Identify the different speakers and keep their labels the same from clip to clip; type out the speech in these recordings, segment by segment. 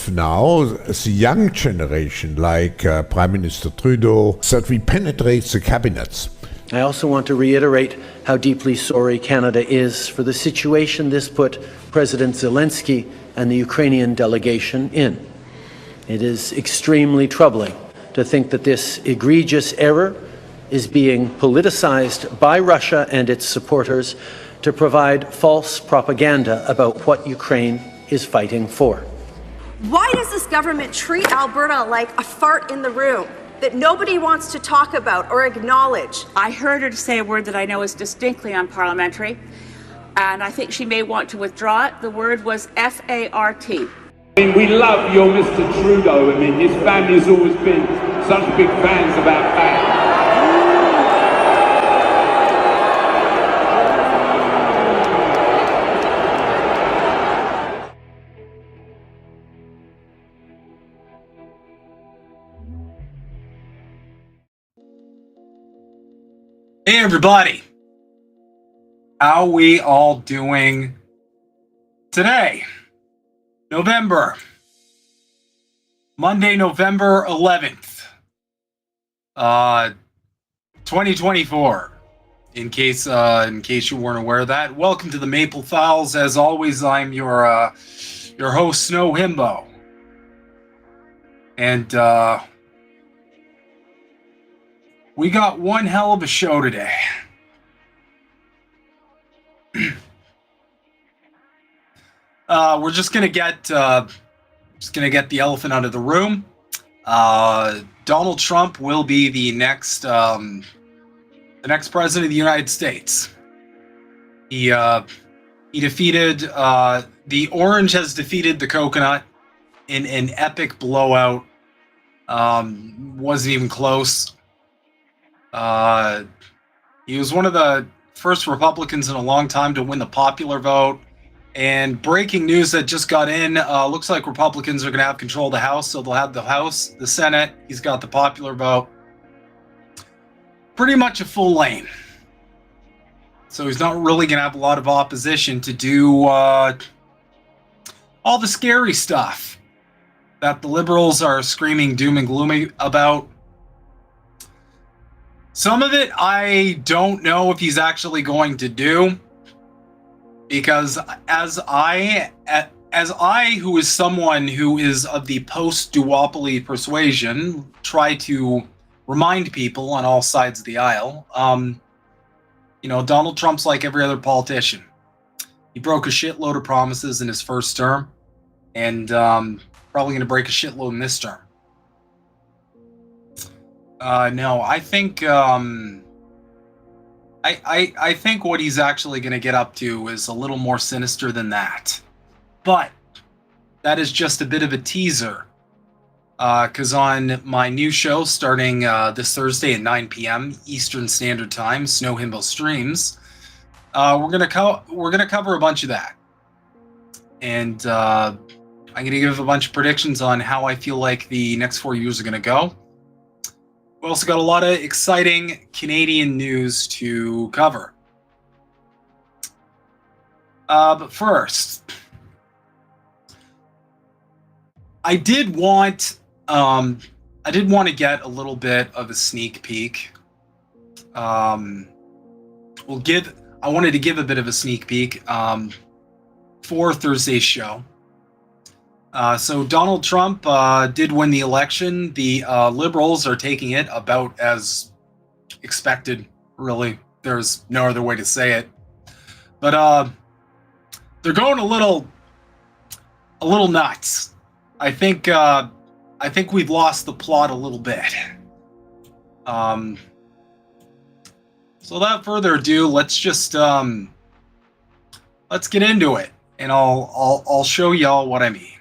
Speaker 1: of now the young generation, like Prime Minister Trudeau, that we penetrate the cabinets.
Speaker 2: I also want to reiterate how deeply sorry Canada is for the situation this put President Zelensky and the Ukrainian delegation in. It is extremely troubling to think that this egregious error is being politicized by Russia and its supporters to provide false propaganda about what Ukraine is fighting for.
Speaker 3: Why does this government treat Alberta like a fart in the room that nobody wants to talk about or acknowledge?
Speaker 4: I heard her say a word that I know is distinctly unparliamentary, and I think she may want to withdraw it. The word was F-A-R-T.
Speaker 5: We love your Mr. Trudeau. His family's always been such big fans about that.
Speaker 6: Hey everybody, how we all doing today? Monday, November 11th, 2024. In case you weren't aware of that, welcome to the Maple Files. As always, I'm your host, Snow Himbo, and we got one hell of a show today. We're just gonna get the elephant out of the room. Donald Trump will be the next president of the United States. He defeated the orange has defeated the coconut in an epic blowout. Wasn't even close. He was one of the first Republicans in a long time to win the popular vote. And breaking news that just got in, looks like Republicans are going to have control of the House, so they'll have the House, the Senate. He's got the popular vote. Pretty much a full lane. So he's not really going to have a lot of opposition to do all the scary stuff that the Liberals are screaming doom and gloomy about. Some of it I don't know if he's actually going to do, because as I who is someone who is of the post-duopoly persuasion, try to remind people on all sides of the aisle, Donald Trump's like every other politician. He broke a shitload of promises in his first term, and probably going to break a shitload in this term. No, I think I think what he's actually going to get up to is a little more sinister than that. But that is just a bit of a teaser. Because on my new show starting this Thursday at 9 p.m. Eastern Standard Time, Snow Himbo Streams, we're gonna cover a bunch of that, and I'm gonna give a bunch of predictions on how I feel like the next 4 years are gonna go. We also got a lot of exciting Canadian news to cover. But first, I did want to get a little bit of a sneak peek. I wanted to give a bit of a sneak peek for Thursday's show. So Donald Trump did win the election. The Liberals are taking it about as expected, really. There's no other way to say it. But they're going a little nuts. I think we've lost the plot a little bit. So without further ado, let's just let's get into it, and I'll show y'all what I mean.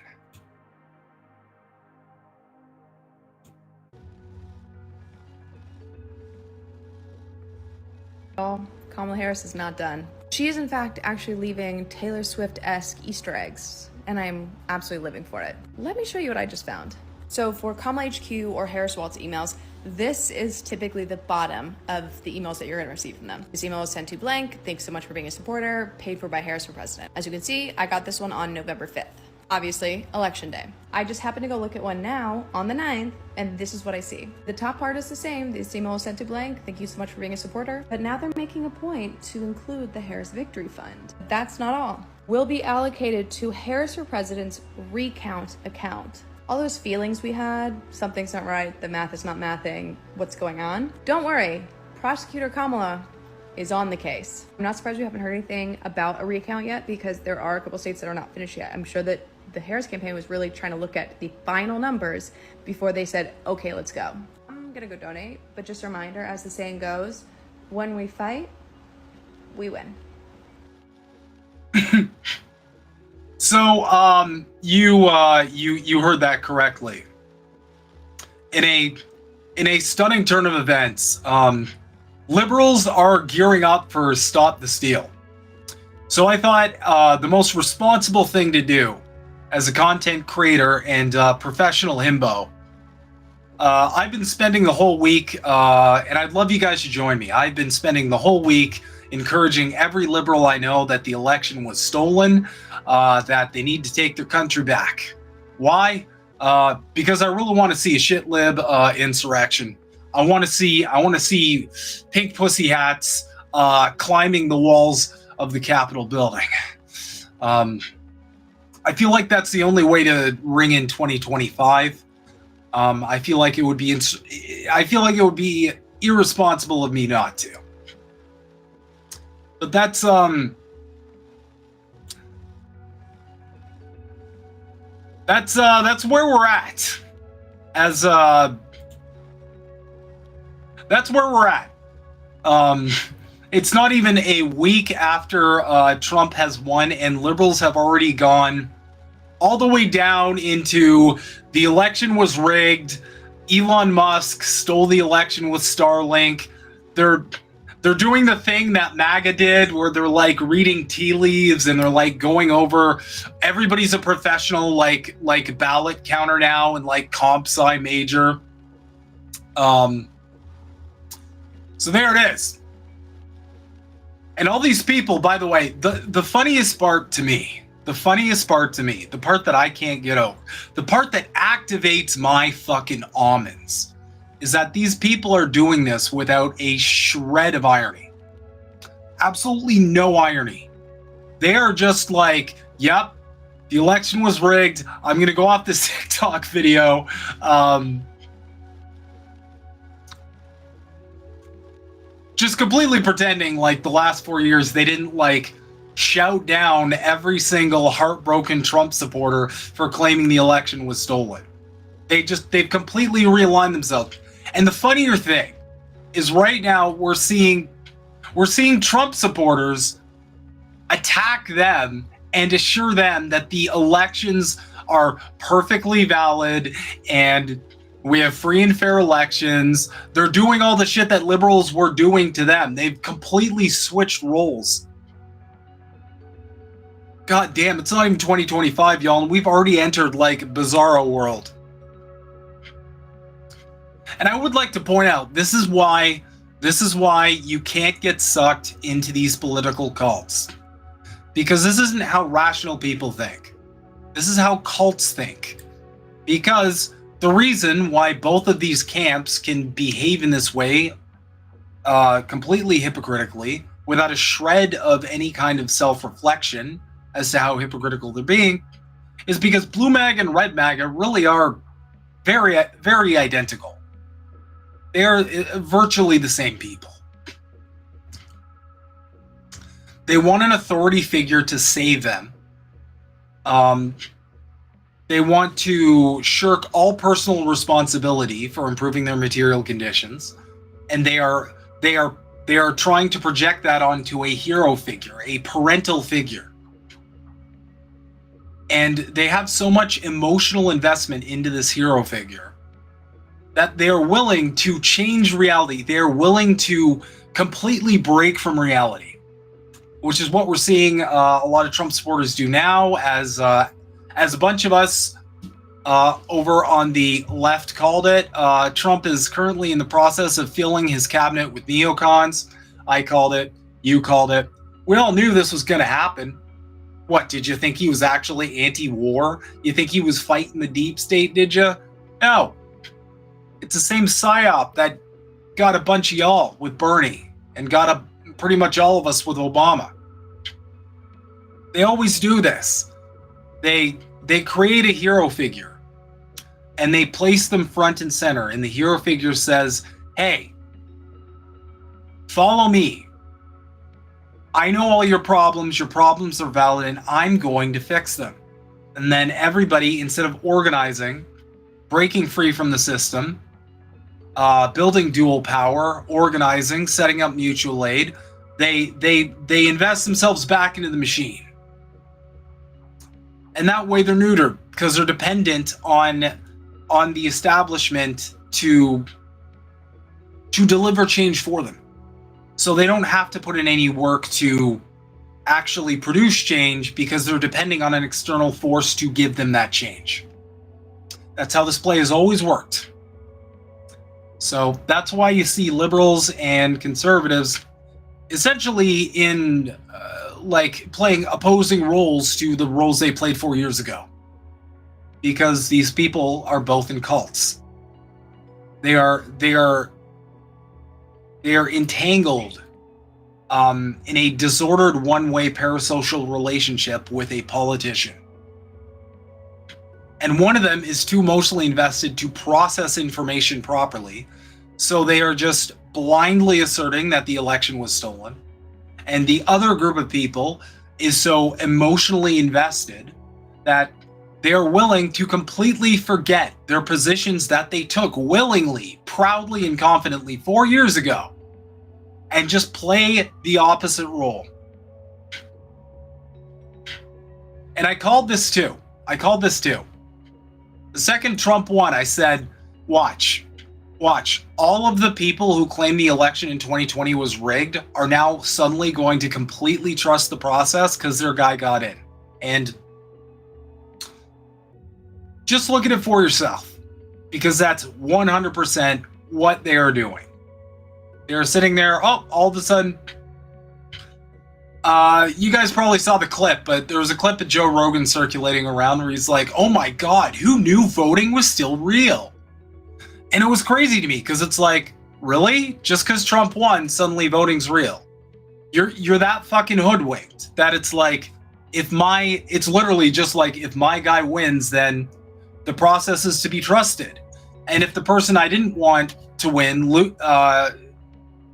Speaker 7: Kamala Harris is not done. She is in fact actually leaving Taylor Swift-esque Easter eggs, and I'm absolutely living for it. Let me show you what I just found. So for Kamala HQ or Harris Waltz emails, this is typically the bottom of the emails that you're going to receive from them. This email was sent to blank. Thanks so much for being a supporter. Paid for by Harris for president. As you can see, I got this one on November 5th. Obviously, election day. I just happened to go look at one now on the 9th, and this is what I see. The top part is the same. This email was sent to blank. Thank you so much for being a supporter. But now they're making a point to include the Harris Victory Fund. That's not all. Will be allocated to Harris for President's recount account. All those feelings we had, something's not right, the math is not mathing, what's going on? Don't worry, Prosecutor Kamala is on the case. I'm not surprised we haven't heard anything about a recount yet because there are a couple states that are not finished yet. I'm sure that the Harris campaign was really trying to look at the final numbers before they said, okay, let's go. I'm gonna go donate, but just a reminder, as the saying goes, when we fight, we win.
Speaker 6: So, you heard that correctly. In a stunning turn of events, liberals are gearing up for Stop the Steal. So I thought the most responsible thing to do as a content creator and professional himbo, I've been spending the whole week, and I'd love you guys to join me. I've been spending the whole week encouraging every liberal I know that the election was stolen, that they need to take their country back. Why? Because I really want to see a shit lib insurrection. I want to see pink pussy hats climbing the walls of the Capitol building. I feel like that's the only way to ring in 2025. I feel like it would be irresponsible of me not to. But that's where we're at. That's where we're at. It's not even a week after Trump has won, and liberals have already gone all the way down into the election was rigged. Elon Musk stole the election with Starlink. They're doing the thing that MAGA did where they're like reading tea leaves and they're like going over everybody's a professional like ballot counter now and like comp sci major. So there it is. And all these people, by the way, the funniest part to me, the part that I can't get over, the part that activates my fucking almonds, is that these people are doing this without a shred of irony. Absolutely no irony. They are just like, yep, the election was rigged. I'm going to go off this TikTok video. Just completely pretending like the last 4 years they didn't like shout down every single heartbroken Trump supporter for claiming the election was stolen. They've completely realigned themselves. And the funnier thing is right now we're seeing Trump supporters attack them and assure them that the elections are perfectly valid and we have free and fair elections. They're doing all the shit that liberals were doing to them. They've completely switched roles. God damn, it's not even 2025, y'all, and we've already entered like bizarro world. And I would like to point out, this is why you can't get sucked into these political cults. Because this isn't how rational people think. This is how cults think. Because the reason why both of these camps can behave in this way, completely hypocritically, without a shred of any kind of self-reflection as to how hypocritical they're being, is because Blue MAGA and Red MAGA really are very, very identical. They are virtually the same people. They want an authority figure to save them. They want to shirk all personal responsibility for improving their material conditions, and they are trying to project that onto a hero figure, a parental figure. And they have so much emotional investment into this hero figure that they are willing to change reality. They are willing to completely break from reality, which is what we're seeing a lot of Trump supporters do now, as a bunch of us over on the left called it. Trump is currently in the process of filling his cabinet with neocons. I called it. You called it. We all knew this was going to happen. What, did you think he was actually anti-war? You think he was fighting the deep state, did you? No. It's the same psyop that got a bunch of y'all with Bernie and got pretty much all of us with Obama. They always do this. They create a hero figure and they place them front and center, and the hero figure says, hey, follow me. I know all your problems are valid, and I'm going to fix them. And then everybody, instead of organizing, breaking free from the system, building dual power, organizing, setting up mutual aid, they invest themselves back into the machine. And that way they're neutered, because they're dependent on the establishment to deliver change for them. So they don't have to put in any work to actually produce change, because they're depending on an external force to give them that change. That's how this play has always worked. So that's why you see liberals and conservatives essentially in like playing opposing roles to the roles they played 4 years ago. Because these people are both in cults. They are entangled in a disordered one-way parasocial relationship with a politician. And one of them is too emotionally invested to process information properly, so they are just blindly asserting that the election was stolen. And the other group of people is so emotionally invested that they are willing to completely forget their positions that they took willingly, proudly, and confidently 4 years ago, and just play the opposite role. And I called this too. The second Trump won, I said, watch. All of the people who claimed the election in 2020 was rigged are now suddenly going to completely trust the process because their guy got in. And just look at it for yourself, because that's 100% what they are doing. They're sitting there, all of a sudden, you guys probably saw the clip, but there was a clip of Joe Rogan circulating around where he's like, oh my God, who knew voting was still real? And it was crazy to me, because it's like, really? Just because Trump won, suddenly voting's real? You're that fucking hoodwinked that it's like, it's literally just like, if my guy wins, then the process is to be trusted. And if the person I didn't want to win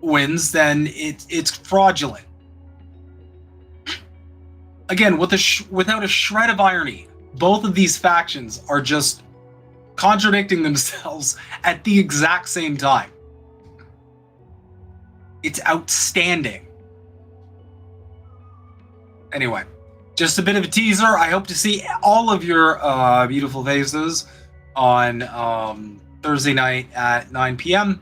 Speaker 6: wins, then it's fraudulent. Again, without a shred of irony, both of these factions are just contradicting themselves at the exact same time. It's outstanding. Anyway, just a bit of a teaser. I hope to see all of your beautiful faces on Thursday night at 9 p.m.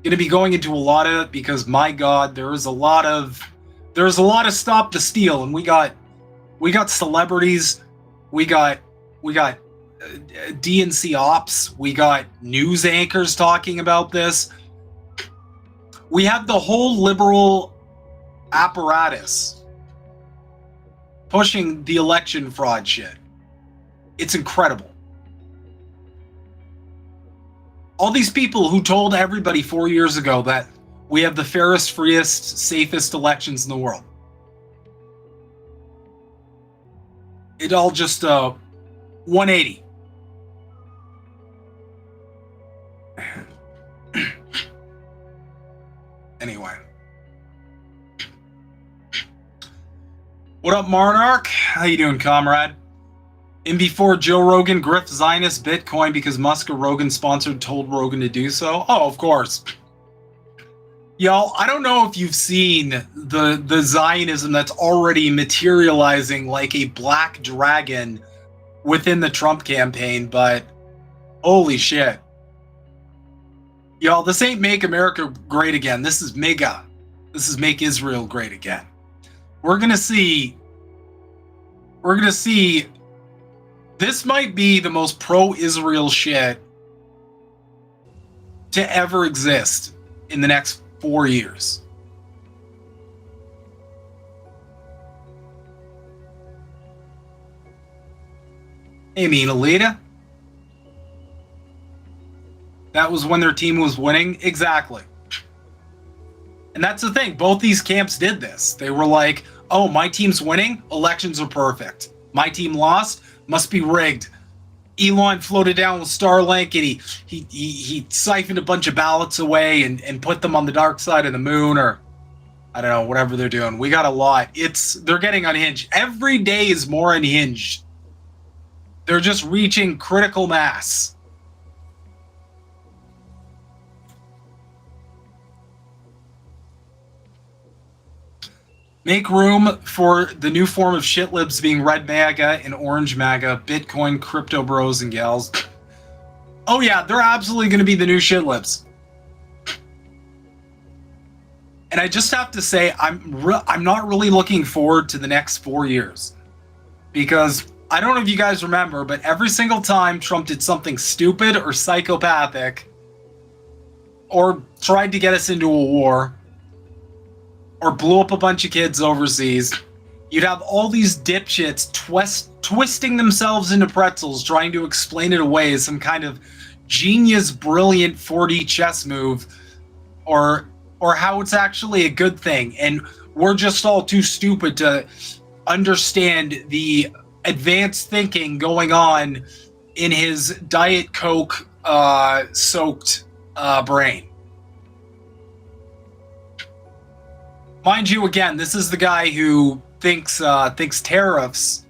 Speaker 6: Going to be going into a lot of it, because my God, there's a lot of Stop the Steal, and we got celebrities, we got DNC ops, we got news anchors talking about this. We have the whole liberal apparatus pushing the election fraud shit. It's incredible. All these people who told everybody 4 years ago that we have the fairest, freest, safest elections in the world. It all just 180. Anyway. What up, Monarch? How you doing, comrade? In before Joe Rogan grift Zionist Bitcoin because Musk or Rogan sponsored told Rogan to do so? Oh, of course. Y'all, I don't know if you've seen the Zionism that's already materializing like a black dragon within the Trump campaign, but holy shit. Y'all, this ain't Make America Great Again. This is MAGA. This is Make Israel Great Again. We're gonna see, this might be the most pro-Israel shit to ever exist in the next 4 years. Hey, mean Alita. That was when their team was winning? Exactly. And that's the thing. Both these camps did this. They were like, oh, my team's winning? Elections are perfect. My team lost? Must be rigged. Elon floated down with Starlink and he siphoned a bunch of ballots away and put them on the dark side of the moon, or I don't know, whatever they're doing. We got a lot. They're getting unhinged. Every day is more unhinged. They're just reaching critical mass. Make room for the new form of shitlibs being red MAGA and orange MAGA, Bitcoin, crypto bros and gals. Oh yeah, they're absolutely going to be the new shitlibs. And I just have to say, I'm not really looking forward to the next 4 years. Because I don't know if you guys remember, but every single time Trump did something stupid or psychopathic, or tried to get us into a war, or blew up a bunch of kids overseas, you'd have all these dipshits twisting themselves into pretzels trying to explain it away as some kind of genius, brilliant 4D chess move, or how it's actually a good thing. And we're just all too stupid to understand the advanced thinking going on in his Diet Coke soaked brain. Mind you, again, this is the guy who thinks tariffs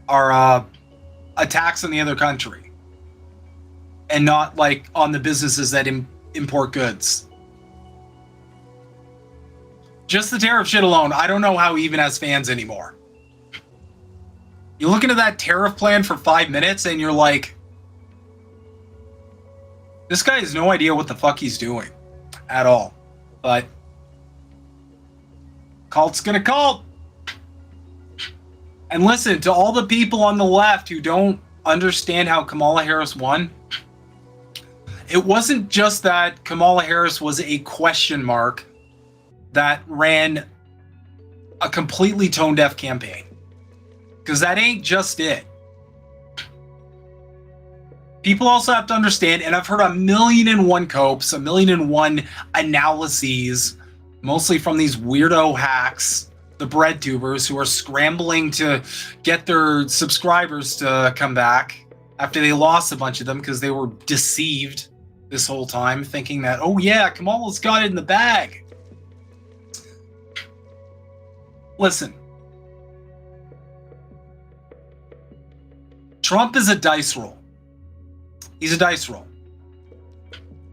Speaker 6: are attacks on the other country, and not like on the businesses that import goods. Just the tariff shit alone, I don't know how he even has fans anymore. You look into that tariff plan for 5 minutes and you're like, this guy has no idea what the fuck he's doing at all. But cult's gonna cult. And listen, to all the people on the left who don't understand how Kamala Harris won, it wasn't just that Kamala Harris was a question mark that ran a completely tone-deaf campaign. Because that ain't just it. People also have to understand, and I've heard 1,000,001 copes, 1,000,001 analyses, mostly from these weirdo hacks, the bread tubers who are scrambling to get their subscribers to come back after they lost a bunch of them because they were deceived this whole time, thinking that, oh yeah, Kamala's got it in the bag. Listen. Trump is a dice roll. He's a dice roll.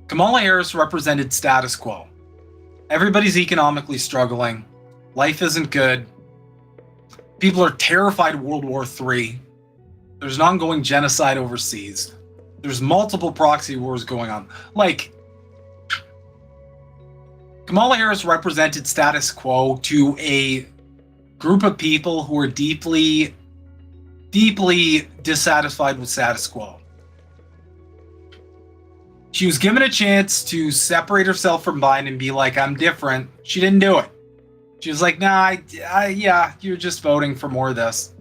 Speaker 6: Kamala Harris represented status quo. Everybody's economically struggling. Life isn't good. People are terrified of World War III. There's an ongoing genocide overseas. There's multiple proxy wars going on. Like, Kamala Harris represented status quo to a group of people who are deeply, deeply dissatisfied with status quo. She was given a chance to separate herself from Biden and be like, I'm different. She didn't do it. She was like, nah, yeah, you're just voting for more of this.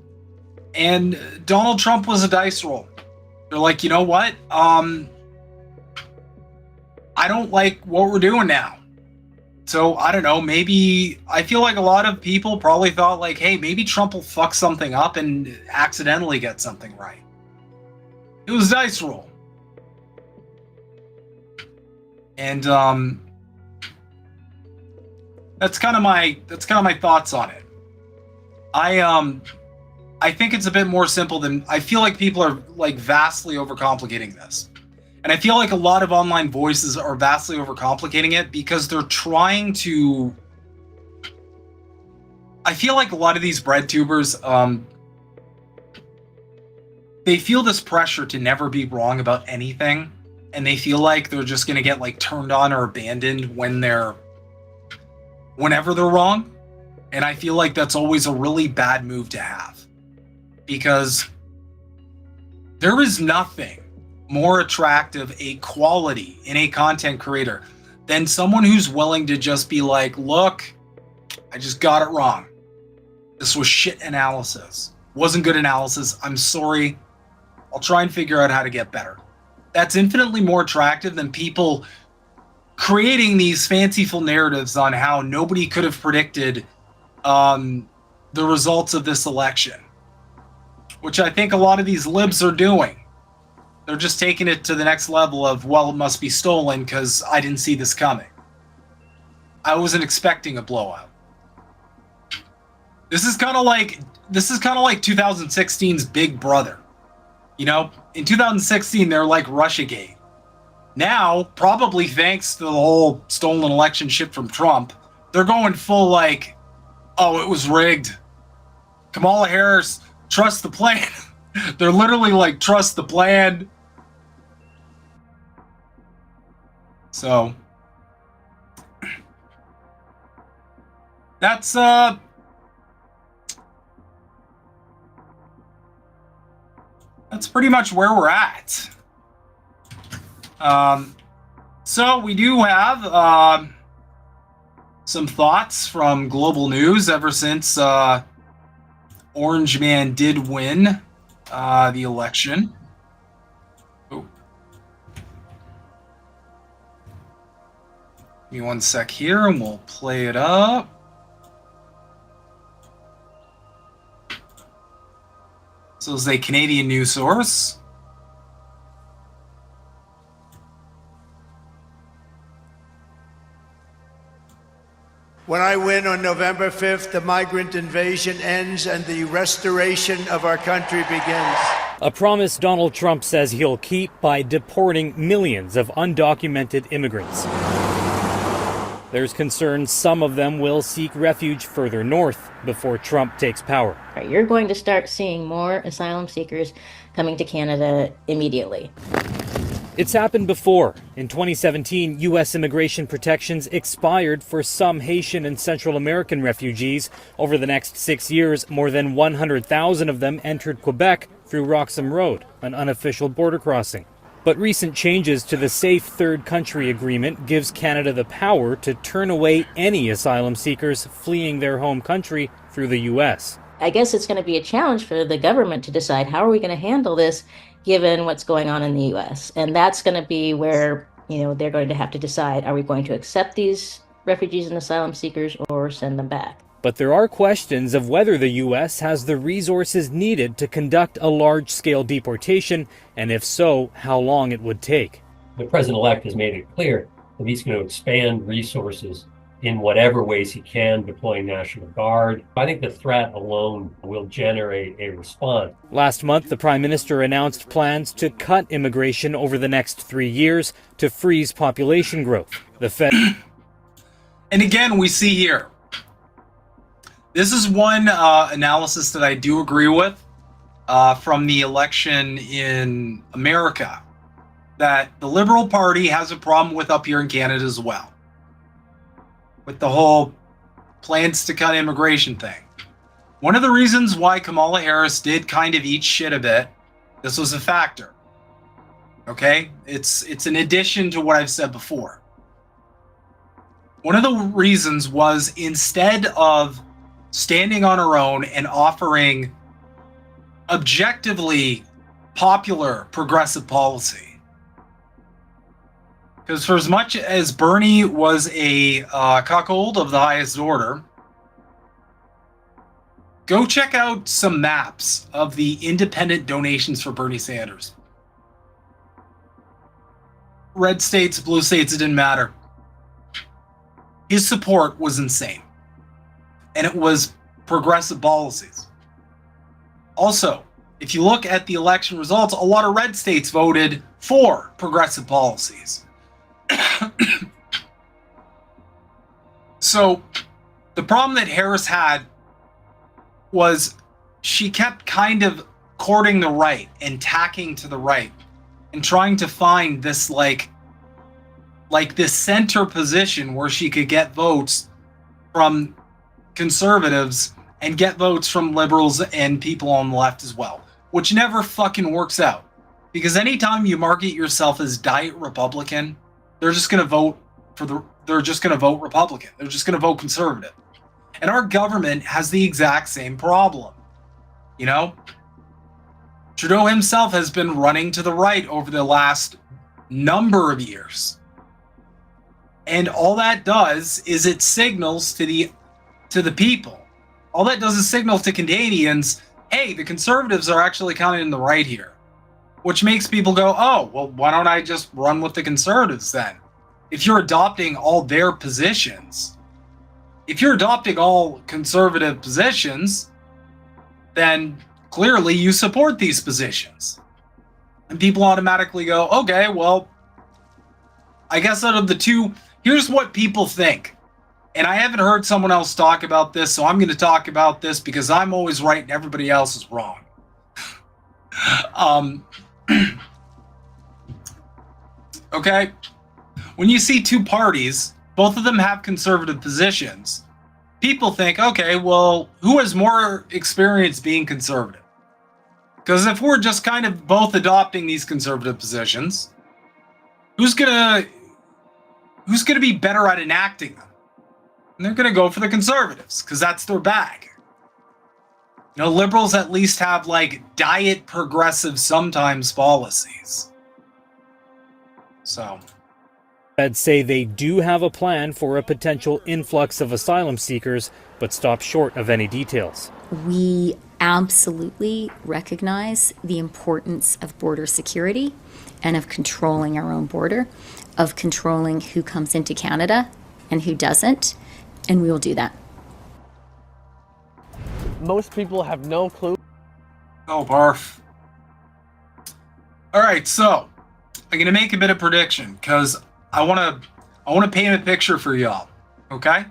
Speaker 6: And Donald Trump was a dice roll. They're like, you know what? I don't like what we're doing now. So, I don't know, maybe, I feel like a lot of people probably thought like, hey, maybe Trump will fuck something up and accidentally get something right. It was dice roll. And that's kind of my thoughts on it. I think it's a bit more simple than, I feel like people are like vastly overcomplicating this. And I feel like a lot of online voices are vastly overcomplicating it because they're trying to, I feel like a lot of these bread tubers, they feel this pressure to never be wrong about anything. And they feel like they're just going to get like turned on or abandoned whenever they're wrong. And I feel like that's always a really bad move to have, because there is nothing more attractive a quality in a content creator than someone who's willing to just be like, look, I just got it wrong. This was shit analysis. Wasn't good analysis. I'm sorry. I'll try and figure out how to get better. That's infinitely more attractive than people creating these fanciful narratives on how nobody could have predicted the results of this election, which I think a lot of these libs are doing. They're just taking it to the next level of, well, it must be stolen because I didn't see this coming. I wasn't expecting a blowout. This is kind of like 2016's Big Brother. You know, in 2016 they're like Russiagate. Now, probably thanks to the whole stolen election shit from Trump, they're going full like, oh, it was rigged. Kamala Harris, trust the plan. They're literally like, trust the plan. So that's pretty much where we're at. So we do have some thoughts from Global News ever since Orange Man did win the election. Oh. Give me one sec here and we'll play it up. So this is a Canadian news source.
Speaker 8: When I win on November 5th, the migrant invasion ends and the restoration of our country begins.
Speaker 9: A promise Donald Trump says he'll keep by deporting millions of undocumented immigrants. There's concern some of them will seek refuge further north before Trump takes power.
Speaker 10: You're going to start seeing more asylum seekers coming to Canada immediately.
Speaker 9: It's happened before. In 2017, U.S. immigration protections expired for some Haitian and Central American refugees. Over the next 6 years, more than 100,000 of them entered Quebec through Roxham Road, an unofficial border crossing. But recent changes to the Safe Third Country Agreement gives Canada the power to turn away any asylum seekers fleeing their home country through the U.S.
Speaker 10: I guess it's going to be a challenge for the government to decide how are we going to handle this given what's going on in the U.S. And that's going to be where, they're going to have to decide, are we going to accept these refugees and asylum seekers or send them back?
Speaker 9: But there are questions of whether the U.S. has the resources needed to conduct a large-scale deportation, and if so, how long it would take.
Speaker 11: The president-elect has made it clear that he's going to expand resources in whatever ways he can, deploying National Guard. I think the threat alone will generate a response.
Speaker 9: Last month, the Prime Minister announced plans to cut immigration over the next 3 years to freeze population growth. The Fed...
Speaker 6: And again, we see here, this is one analysis that I do agree with from the election in America, that the Liberal Party has a problem with up here in Canada as well, with the whole plans to cut immigration thing. One of the reasons why Kamala Harris did kind of eat shit a bit, this was a factor. Okay? It's an addition to what I've said before. One of the reasons was, instead of standing on her own and offering objectively popular progressive policy, because for as much as Bernie was a cuckold of the highest order, go check out some maps of the independent donations for Bernie Sanders. Red states, blue states, it didn't matter. His support was insane. And it was progressive policies. Also, if you look at the election results, a lot of red states voted for progressive policies. So the problem that Harris had was she kept kind of courting the right and tacking to the right and trying to find this like this center position where she could get votes from conservatives and get votes from liberals and people on the left as well, which never fucking works out. Because anytime you market yourself as diet Republican, they're just going to vote Republican. They're just going to vote conservative. And our government has the exact same problem. Trudeau himself has been running to the right over the last number of years. And all that does is it signals to the people. All that does is signal to Canadians, hey, the Conservatives are actually counting in the right here. Which makes people go, oh, well, why don't I just run with the Conservatives then? If you're adopting all their positions, if you're adopting all conservative positions, then clearly you support these positions. And people automatically go, okay, well, I guess out of the two, here's what people think. And I haven't heard someone else talk about this, so I'm going to talk about this because I'm always right and everybody else is wrong. Okay? When you see two parties, both of them have conservative positions, people think, okay, well, who has more experience being conservative? Because if we're just kind of both adopting these conservative positions, who's gonna be better at enacting them? And they're gonna go for the Conservatives, because that's their bag. You know, liberals at least have like diet progressive sometimes policies. So
Speaker 9: Feds say they do have a plan for a potential influx of asylum seekers, but stop short of any details.
Speaker 12: We absolutely recognize the importance of border security and of controlling our own border, of controlling who comes into Canada and who doesn't, and we will do that.
Speaker 13: Most people have no clue.
Speaker 6: Oh, barf. All right, so I'm gonna make a bit of prediction because I want to paint a picture for y'all. Okay,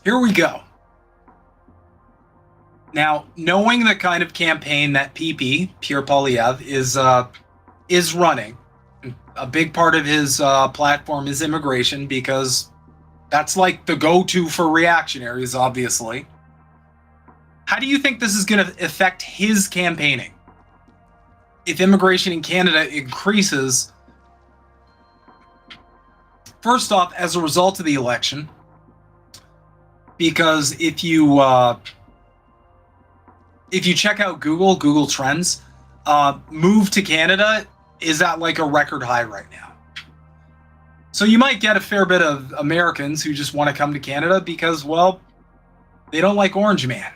Speaker 6: here we go. Now, knowing the kind of campaign that PP, Pierre Poilievre, is running, a big part of his platform is immigration because that's like the go-to for reactionaries, obviously. How do you think this is going to affect his campaigning? If immigration in Canada increases, first off, as a result of the election, because if you check out Google Trends, move to Canada is at like a record high right now. So you might get a fair bit of Americans who just want to come to Canada because, well, they don't like Orange Man.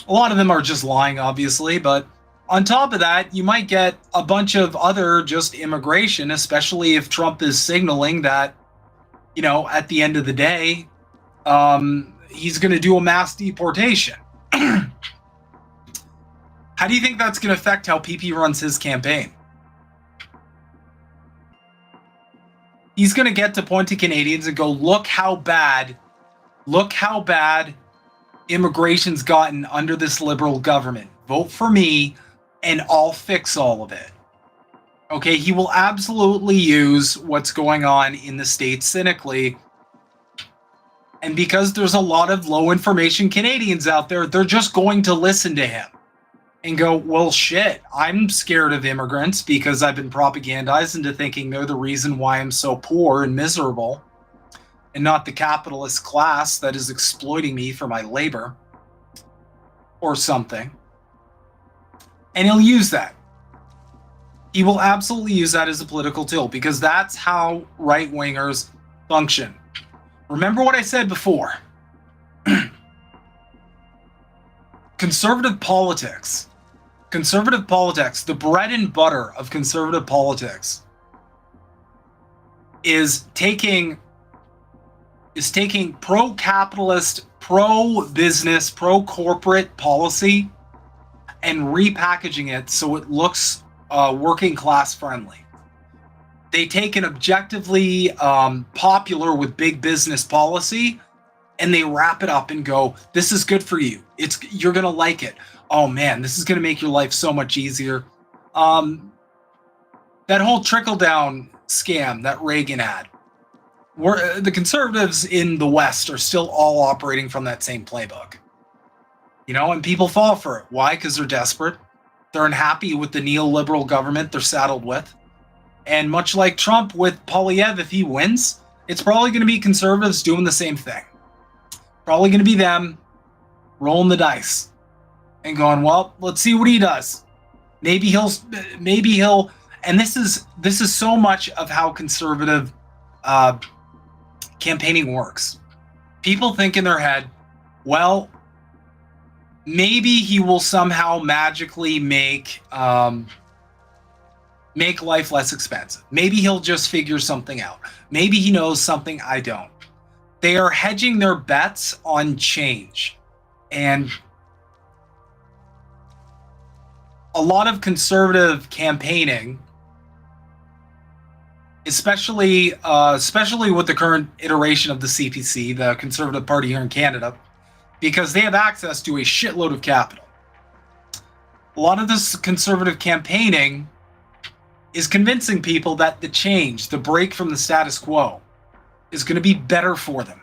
Speaker 6: A lot of them are just lying, obviously, but on top of that, you might get a bunch of other just immigration, especially if Trump is signaling that, you know, at the end of the day, he's going to do a mass deportation. How do you think that's going to affect how PP runs his campaign? He's going to get to point to Canadians and go, look how bad immigration's gotten under this Liberal government. Vote for me and I'll fix all of it. Okay, he will absolutely use what's going on in the States cynically. And because there's a lot of low information Canadians out there, they're just going to listen to him and go, well, shit, I'm scared of immigrants because I've been propagandized into thinking they're the reason why I'm so poor and miserable and not the capitalist class that is exploiting me for my labor or something. And he'll use that. He will absolutely use that as a political tool because that's how right-wingers function. Remember what I said before. Conservative politics, the bread and butter of conservative politics is taking pro-capitalist, pro-business, pro-corporate policy and repackaging it so it looks working class friendly. They take an objectively popular with big business policy and they wrap it up and go, this is good for you. You're going to like it. Oh man, this is going to make your life so much easier. That whole trickle-down scam that Reagan had, where the conservatives in the West are still all operating from that same playbook. You know, and people fall for it. Why? Because they're desperate. They're unhappy with the neoliberal government they're saddled with. And much like Trump with Poilievre, if he wins, it's probably going to be conservatives doing the same thing. Probably going to be them rolling the dice and going, well, let's see what he does. Maybe he'll, and this is so much of how conservative campaigning works. People think in their head, well, maybe he will somehow magically make life less expensive. Maybe he'll just figure something out. Maybe he knows something I don't. They are hedging their bets on change. And a lot of conservative campaigning, especially with the current iteration of the CPC, the Conservative Party here in Canada, because they have access to a shitload of capital. A lot of this conservative campaigning is convincing people that the change, the break from the status quo, is going to be better for them.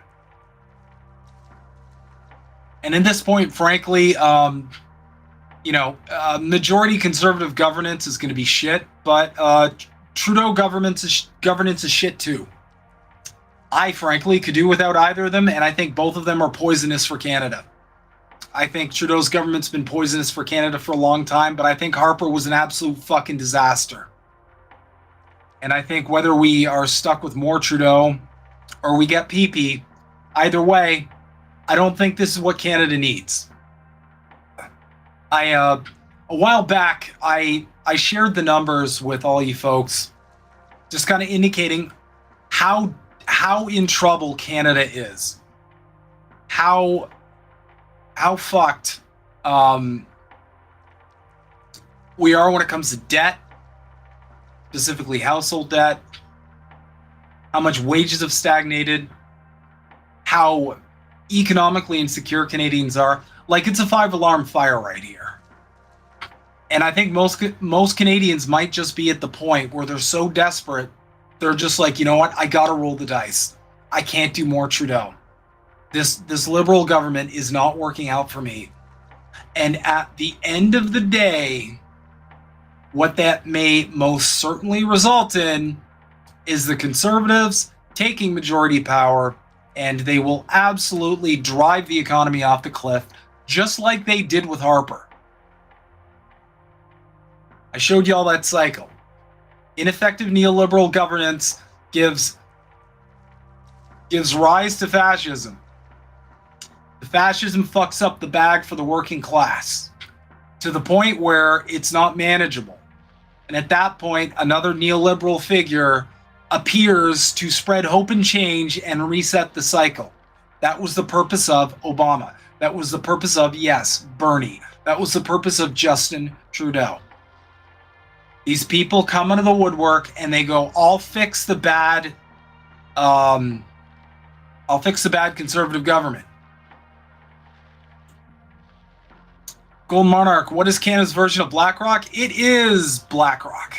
Speaker 6: And at this point, frankly, majority conservative governance is going to be shit, but Trudeau governance is shit too. I frankly could do without either of them, and I think both of them are poisonous for Canada. I think Trudeau's government's been poisonous for Canada for a long time, but I think Harper was an absolute fucking disaster. And I think whether we are stuck with more Trudeau or we get PP, either way, I don't think this is what Canada needs. A while back, I shared the numbers with all you folks, just kind of indicating how in trouble Canada is. How fucked we are when it comes to debt, specifically household debt, how much wages have stagnated, how economically insecure Canadians are. Like, it's a 5-alarm fire right here. And I think most Canadians might just be at the point where they're so desperate, they're just like, you know what, I gotta roll the dice. I can't do more Trudeau. This Liberal government is not working out for me. And at the end of the day, what that may most certainly result in is the Conservatives taking majority power, and they will absolutely drive the economy off the cliff, just like they did with Harper. I showed you all that cycle. Ineffective neoliberal governance gives rise to fascism. The fascism fucks up the bag for the working class to the point where it's not manageable. And at that point, another neoliberal figure appears to spread hope and change and reset the cycle. That was the purpose of Obama. That was the purpose of, yes, Bernie. That was the purpose of Justin Trudeau. These people come out of the woodwork and they go, I'll fix the bad conservative government. Gold Monarch, what is Canada's version of BlackRock? It is BlackRock.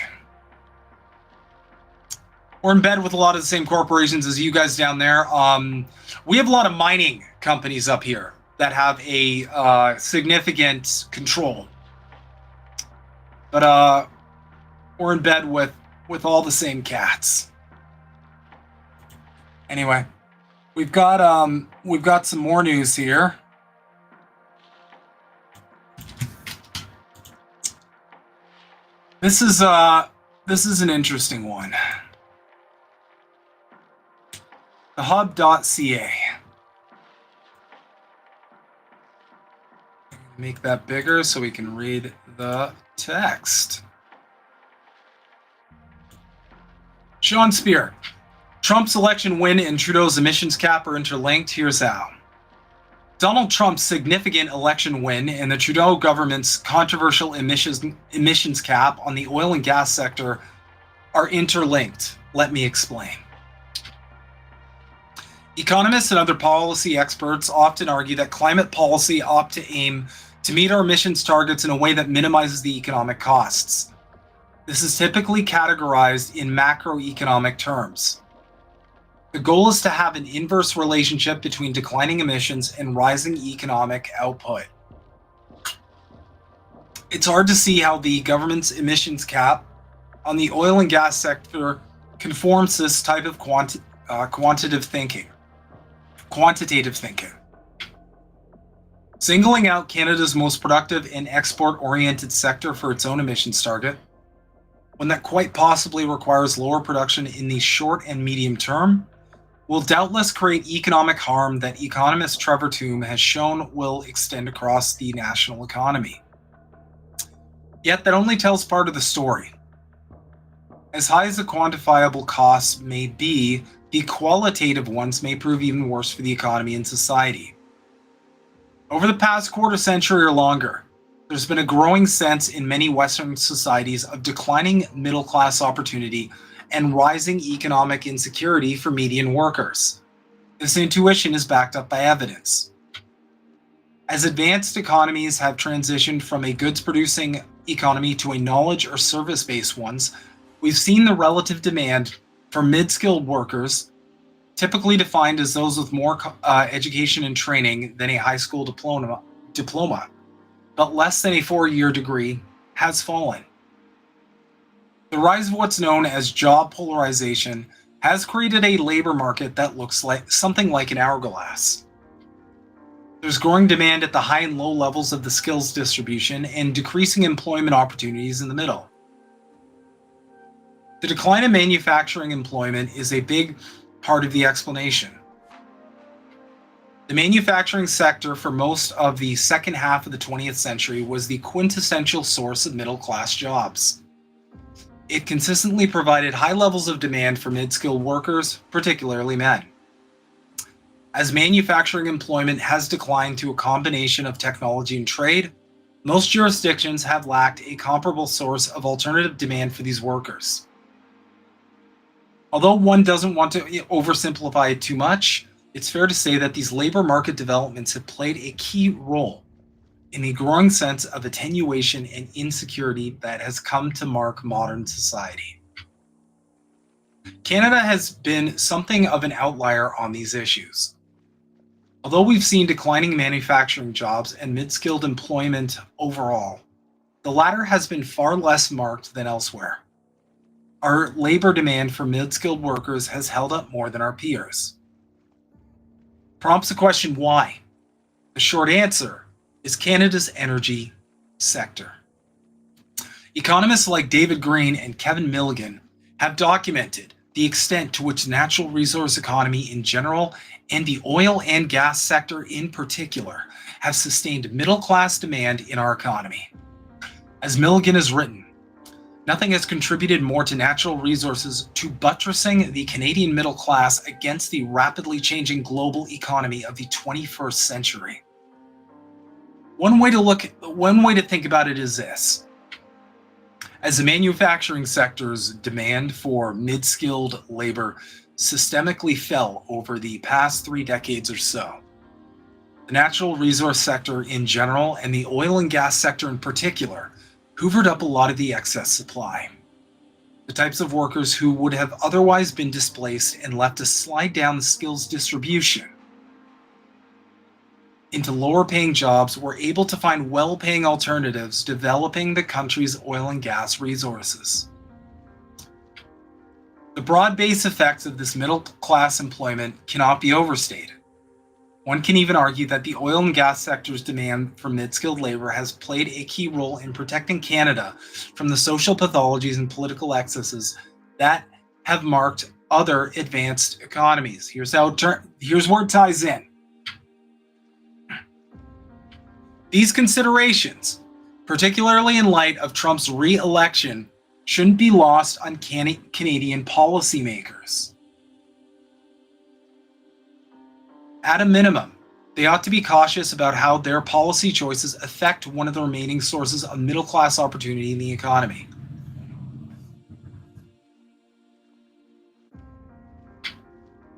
Speaker 6: We're in bed with a lot of the same corporations as you guys down there. We have a lot of mining companies up here that have a significant control. But we're in bed with all the same cats. Anyway, we've got some more news here. This is an interesting one. The hub.ca. Make that bigger so we can read the text. Sean Spear. Trump's election win and Trudeau's emissions cap are interlinked. Here's how. Donald Trump's significant election win and the Trudeau government's controversial emissions cap on the oil and gas sector are interlinked. Let me explain. Economists and other policy experts often argue that climate policy ought to aim to meet our emissions targets in a way that minimizes the economic costs. This is typically categorized in macroeconomic terms. The goal is to have an inverse relationship between declining emissions and rising economic output. It's hard to see how the government's emissions cap on the oil and gas sector conforms to this type of quantitative thinking. Singling out Canada's most productive and export-oriented sector for its own emissions target, one that quite possibly requires lower production in the short and medium term, will doubtless create economic harm that economist Trevor Tombe has shown will extend across the national economy. Yet that only tells part of the story. As high as the quantifiable costs may be, the qualitative ones may prove even worse for the economy and society. Over the past quarter century or longer, there's been a growing sense in many Western societies of declining middle-class opportunity and rising economic insecurity for median workers. This intuition is backed up by evidence. As advanced economies have transitioned from a goods-producing economy to a knowledge or service-based ones, we've seen the relative demand for mid-skilled workers, typically defined as those with more education and training than a high school diploma, but less than a 4-year degree, has fallen. The rise of what's known as job polarization has created a labor market that looks like something like an hourglass. There's growing demand at the high and low levels of the skills distribution and decreasing employment opportunities in the middle. The decline in manufacturing employment is a big part of the explanation. The manufacturing sector for most of the second half of the 20th century was the quintessential source of middle-class jobs. It consistently provided high levels of demand for mid-skilled workers, particularly men. As manufacturing employment has declined to a combination of technology and trade, most jurisdictions have lacked a comparable source of alternative demand for these workers. Although one doesn't want to oversimplify it too much, it's fair to say that these labor market developments have played a key role in the growing sense of attenuation and insecurity that has come to mark modern society. Canada has been something of an outlier on these issues. Although we've seen declining manufacturing jobs and mid-skilled employment overall, the latter has been far less marked than elsewhere. Our labor demand for mid-skilled workers has held up more than our peers. Prompts the question why? The short answer is Canada's energy sector. Economists like David Green and Kevin Milligan have documented the extent to which the natural resource economy in general and the oil and gas sector in particular have sustained middle-class demand in our economy. As Milligan has written, nothing has contributed more to natural resources to buttressing the Canadian middle class against the rapidly changing global economy of the 21st century. One way to think about it is this. As the manufacturing sector's demand for mid-skilled labor systemically fell over the past 3 decades or so, the natural resource sector in general and the oil and gas sector in particular hoovered up a lot of the excess supply. The types of workers who would have otherwise been displaced and left to slide down the skills distribution into lower paying jobs were able to find well-paying alternatives developing the country's oil and gas resources. The broad-based effects of this middle-class employment cannot be overstated. One can even argue that the oil and gas sector's demand for mid-skilled labor has played a key role in protecting Canada from the social pathologies and political excesses that have marked other advanced economies. Here's where it ties in. These considerations, particularly in light of Trump's re-election, shouldn't be lost on Canadian policymakers. At a minimum, they ought to be cautious about how their policy choices affect one of the remaining sources of middle-class opportunity in the economy.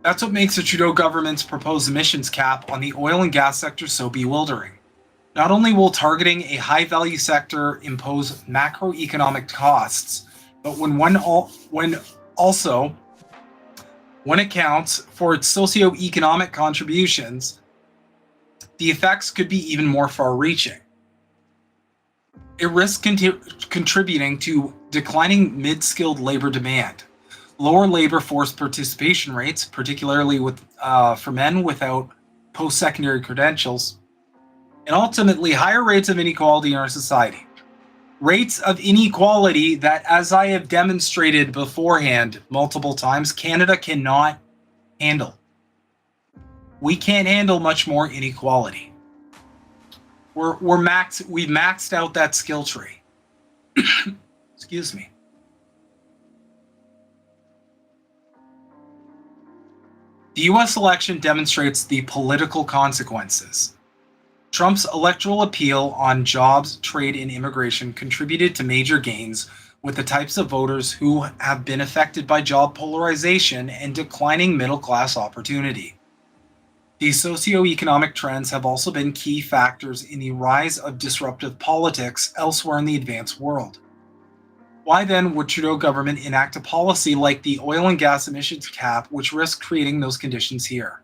Speaker 6: That's what makes the Trudeau government's proposed emissions cap on the oil and gas sector so bewildering. Not only will targeting a high-value sector impose macroeconomic costs, but when one accounts for its socioeconomic contributions, the effects could be even more far-reaching. It risks contributing to declining mid-skilled labor demand, lower labor force participation rates, particularly for men without post-secondary credentials, and ultimately higher rates of inequality in our society. Rates of inequality that, as I have demonstrated beforehand multiple times, Canada cannot handle. We can't handle much more inequality. We've maxed out that skill tree. Excuse me. The US election demonstrates the political consequences. Trump's electoral appeal on jobs, trade, and immigration contributed to major gains with the types of voters who have been affected by job polarization and declining middle-class opportunity. These socioeconomic trends have also been key factors in the rise of disruptive politics elsewhere in the advanced world. Why then would Trudeau government enact a policy like the oil and gas emissions cap, which risks creating those conditions here?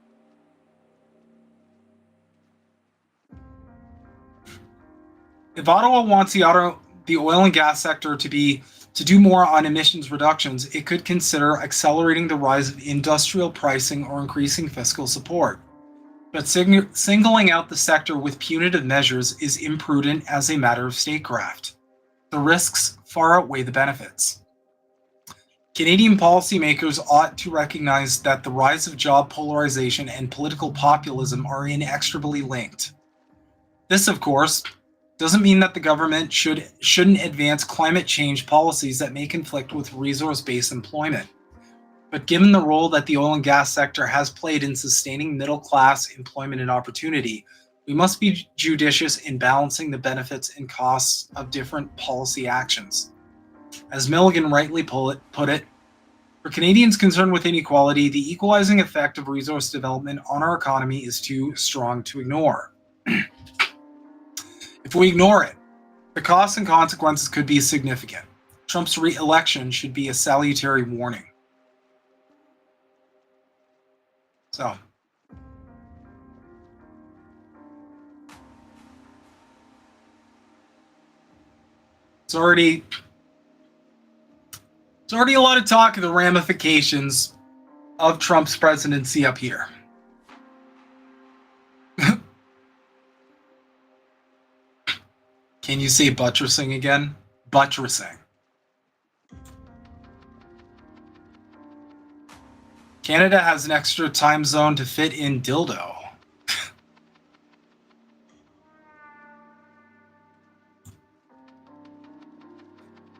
Speaker 6: If Ottawa wants the oil and gas sector to do more on emissions reductions, it could consider accelerating the rise of industrial pricing or increasing fiscal support. But singling out the sector with punitive measures is imprudent as a matter of statecraft. The risks far outweigh the benefits. Canadian policymakers ought to recognize that the rise of job polarization and political populism are inextricably linked. This, of course, doesn't mean that the government shouldn't advance climate change policies that may conflict with resource-based employment. But given the role that the oil and gas sector has played in sustaining middle-class employment and opportunity, we must be judicious in balancing the benefits and costs of different policy actions. As Milligan rightly put it, for Canadians concerned with inequality, the equalizing effect of resource development on our economy is too strong to ignore. If we ignore it, the costs and consequences could be significant. Trump's re-election should be a salutary warning. So, it's already a lot of talk of the ramifications of Trump's presidency up here. Can you say buttressing again? Buttressing. Canada has an extra time zone to fit in dildo.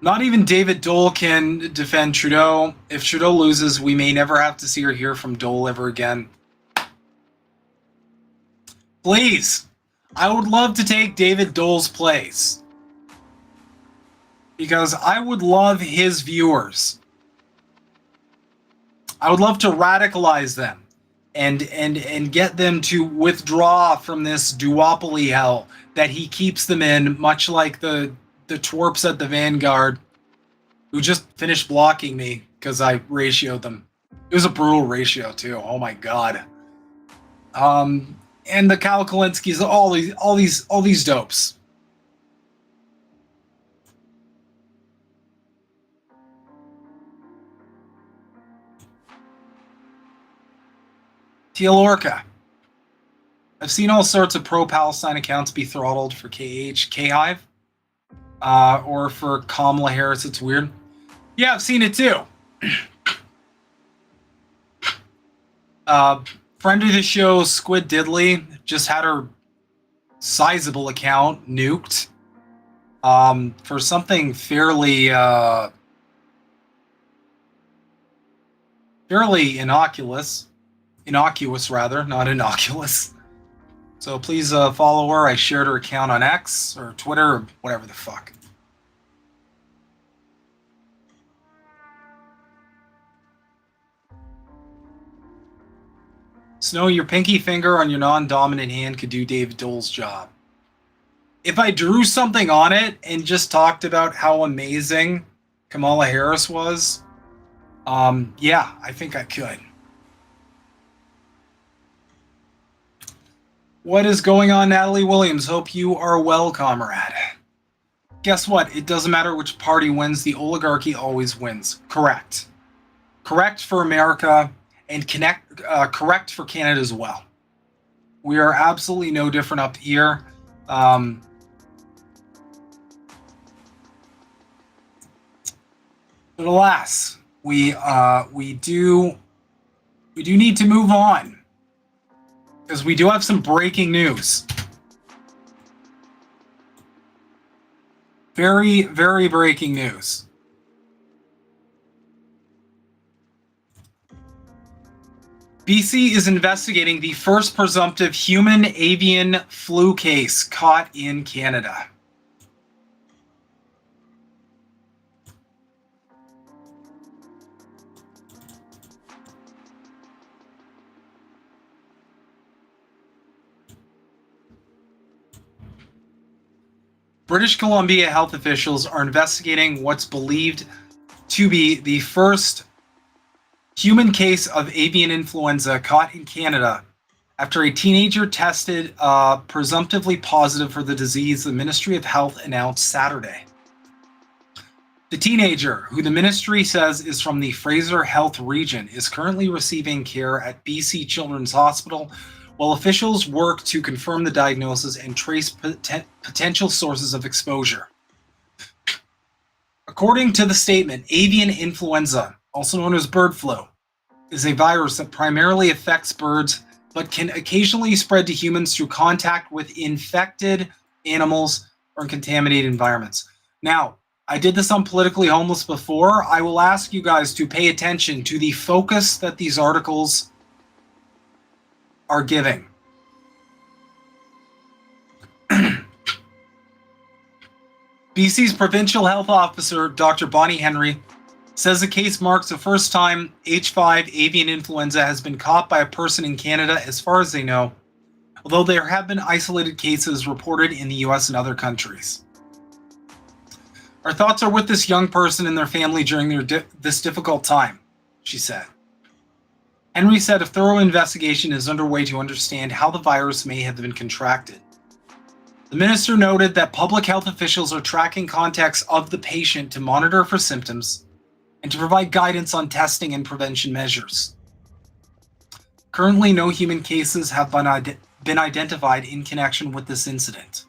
Speaker 6: Not even David Dole can defend Trudeau. If Trudeau loses, we may never have to see or hear from Dole ever again. Please, I would love to take David Dole's place. Because I would love his viewers. I would love to radicalize them and get them to withdraw from this duopoly hell that he keeps them in, much like the twerps at the Vanguard who just finished blocking me because I ratioed them. It was a brutal ratio too. Oh my god. And the Kyle Kalinskis, all these dopes. Teal Orca. I've seen all sorts of pro-Palestine accounts be throttled for K-Hive. Or for Kamala Harris. It's weird. Yeah, I've seen it too. Friend of the show, Squid Diddley, just had her sizable account nuked for something fairly innocuous. Innocuous, rather, not innocuous. So please follow her. I shared her account on X or Twitter or whatever the fuck. Snow, your pinky finger on your non-dominant hand could do David Dole's job. If I drew something on it and just talked about how amazing Kamala Harris was, yeah, I think I could. What is going on, Natalie Williams? Hope you are well, comrade. Guess what? It doesn't matter which party wins. The oligarchy always wins. Correct. Correct for America and correct for Canada as well. We are absolutely no different up here. But alas, we do need to move on because we do have some breaking news. Very, very breaking news. BC is investigating the first presumptive human avian flu case caught in Canada. British Columbia health officials are investigating what's believed to be the first human case of avian influenza caught in Canada after a teenager tested presumptively positive for the disease, the Ministry of Health announced Saturday. The teenager, who the ministry says is from the Fraser Health region, is currently receiving care at BC Children's Hospital, while officials work to confirm the diagnosis and trace potential sources of exposure. According to the statement, avian influenza, also known as bird flu, is a virus that primarily affects birds but can occasionally spread to humans through contact with infected animals or contaminated environments. Now, I did this on Politically Homeless before. I will ask you guys to pay attention to the focus that these articles are giving. BC's provincial health officer, Dr. Bonnie Henry, says the case marks the first time H5 avian influenza has been caught by a person in Canada, as far as they know, although there have been isolated cases reported in the US and other countries. Our thoughts are with this young person and their family during this difficult time, she said. Henry said a thorough investigation is underway to understand how the virus may have been contracted. The minister noted that public health officials are tracking contacts of the patient to monitor for symptoms and to provide guidance on testing and prevention measures. Currently, no human cases have been identified in connection with this incident.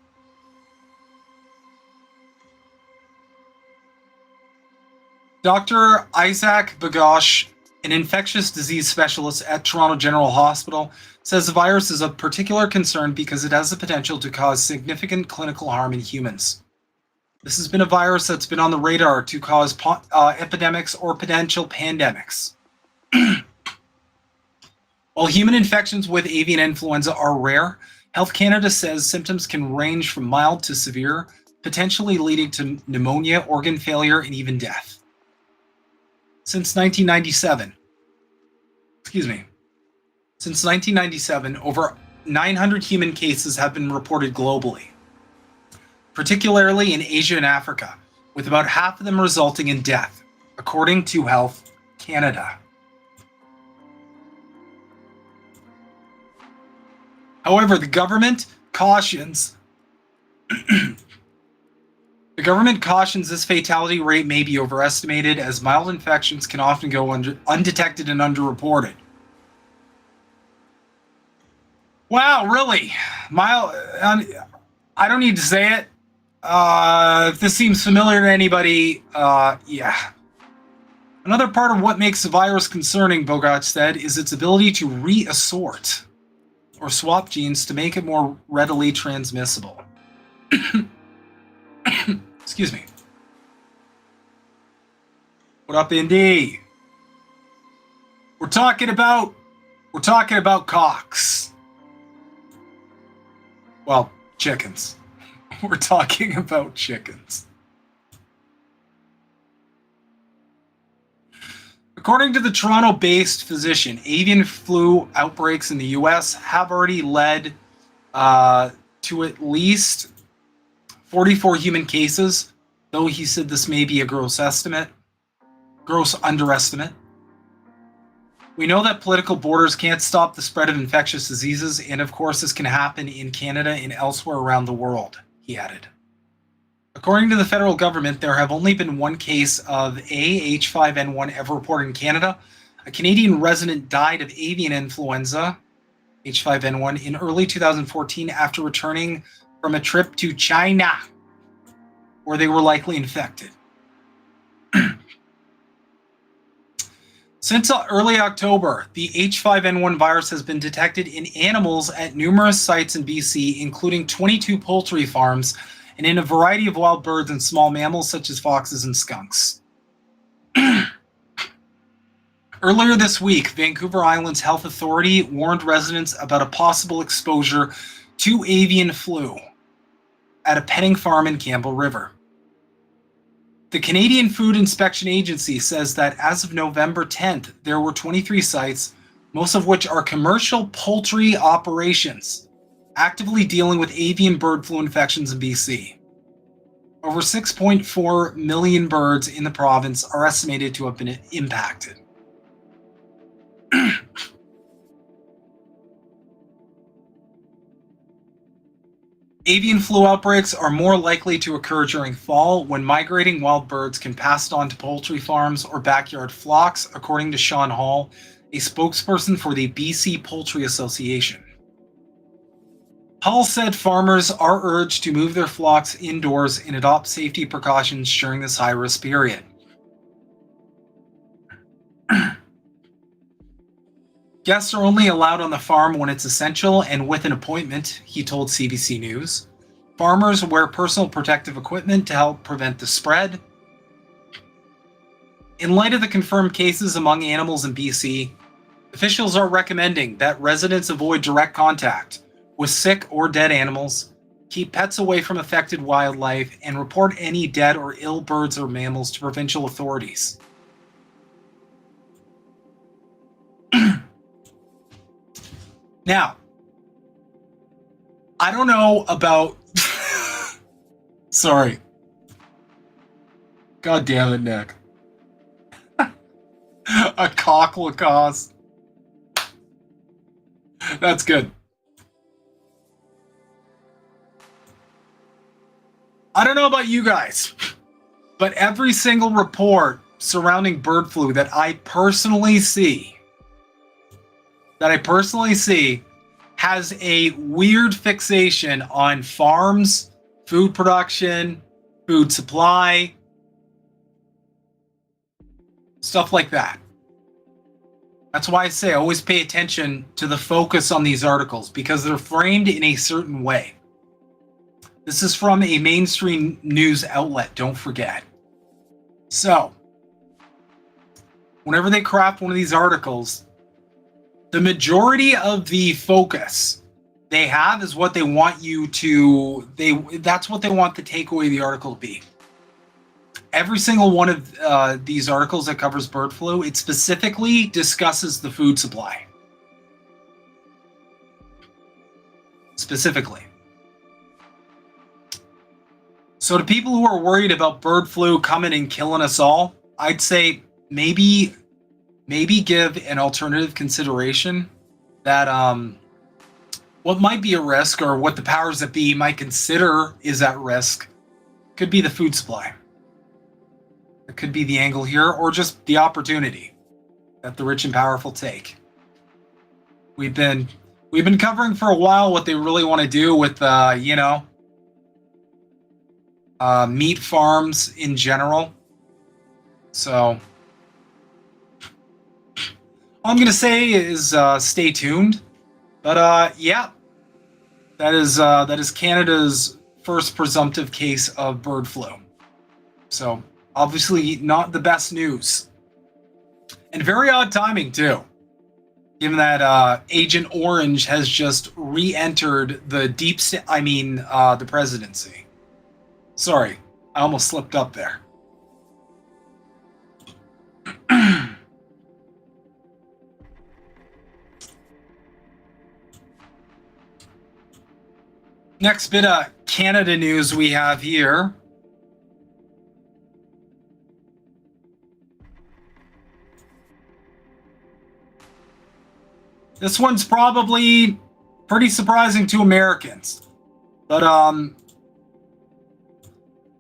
Speaker 6: Dr. Isaac Bagosh, an infectious disease specialist at Toronto General Hospital, says the virus is of particular concern because it has the potential to cause significant clinical harm in humans. This has been a virus that's been on the radar to cause epidemics or potential pandemics. While human infections with avian influenza are rare, Health Canada says symptoms can range from mild to severe, potentially leading to pneumonia, organ failure, and even death. Since 1997, over 900 human cases have been reported globally, particularly in Asia and Africa, with about half of them resulting in death, according to Health Canada. However, the government cautions this fatality rate may be overestimated, as mild infections can often go undetected and underreported. Wow, really? Mild? I don't need to say it. If this seems familiar to anybody, yeah. Another part of what makes the virus concerning, Bogach said, is its ability to reassort or swap genes to make it more readily transmissible. Excuse me. What up, Indy? We're talking about cocks. Well, chickens. We're talking about chickens. According to the Toronto-based physician, avian flu outbreaks in the US have already led to at least 44 human cases, though he said this may be a gross underestimate. We know that political borders can't stop the spread of infectious diseases, and of course this can happen in Canada and elsewhere around the world, he added. According to the federal government, there have only been one case of H5N1 ever reported in Canada. A Canadian resident died of avian influenza, H5N1, in early 2014 after returning from a trip to China, where they were likely infected. Since early October, the H5N1 virus has been detected in animals at numerous sites in BC, including 22 poultry farms, and in a variety of wild birds and small mammals such as foxes and skunks. Earlier this week, Vancouver Island's health authority warned residents about a possible exposure to avian flu at a petting farm in Campbell River. The Canadian Food Inspection Agency says that as of November 10th, there were 23 sites, most of which are commercial poultry operations, actively dealing with avian bird flu infections in BC. Over 6.4 million birds in the province are estimated to have been impacted. Avian flu outbreaks are more likely to occur during fall when migrating wild birds can pass it on to poultry farms or backyard flocks, according to Sean Hall, a spokesperson for the BC Poultry Association. Hall said farmers are urged to move their flocks indoors and adopt safety precautions during this high-risk period. Guests are only allowed on the farm when it's essential and with an appointment, he told CBC News. Farmers wear personal protective equipment to help prevent the spread. In light of the confirmed cases among animals in BC, officials are recommending that residents avoid direct contact with sick or dead animals, keep pets away from affected wildlife, and report any dead or ill birds or mammals to provincial authorities. Now, I don't know about... Sorry. God damn it, Nick. A cock Lacoste. That's good. I don't know about you guys, but every single report surrounding bird flu that I personally see has a weird fixation on farms, food production, food supply, stuff like that. That's why I say always pay attention to the focus on these articles because they're framed in a certain way. This is from a mainstream news outlet, don't forget. So, whenever they craft one of these articles, the majority of the focus they have is what they want you to, that's what they want the takeaway of the article to be. Every single one of these articles that covers bird flu, it specifically discusses the food supply. Specifically. So to people who are worried about bird flu coming and killing us all, I'd say maybe give an alternative consideration that what might be a risk or what the powers that be might consider is at risk could be the food supply. It could be the angle here or just the opportunity that the rich and powerful take. We've been covering for a while what they really want to do with meat farms in general. So all I'm going to say is stay tuned. But yeah, that is Canada's first presumptive case of bird flu. So obviously not the best news. And very odd timing too, given that Agent Orange has just re-entered the the presidency. Sorry, I almost slipped up there. Next bit of Canada news we have here. This one's probably pretty surprising to Americans. But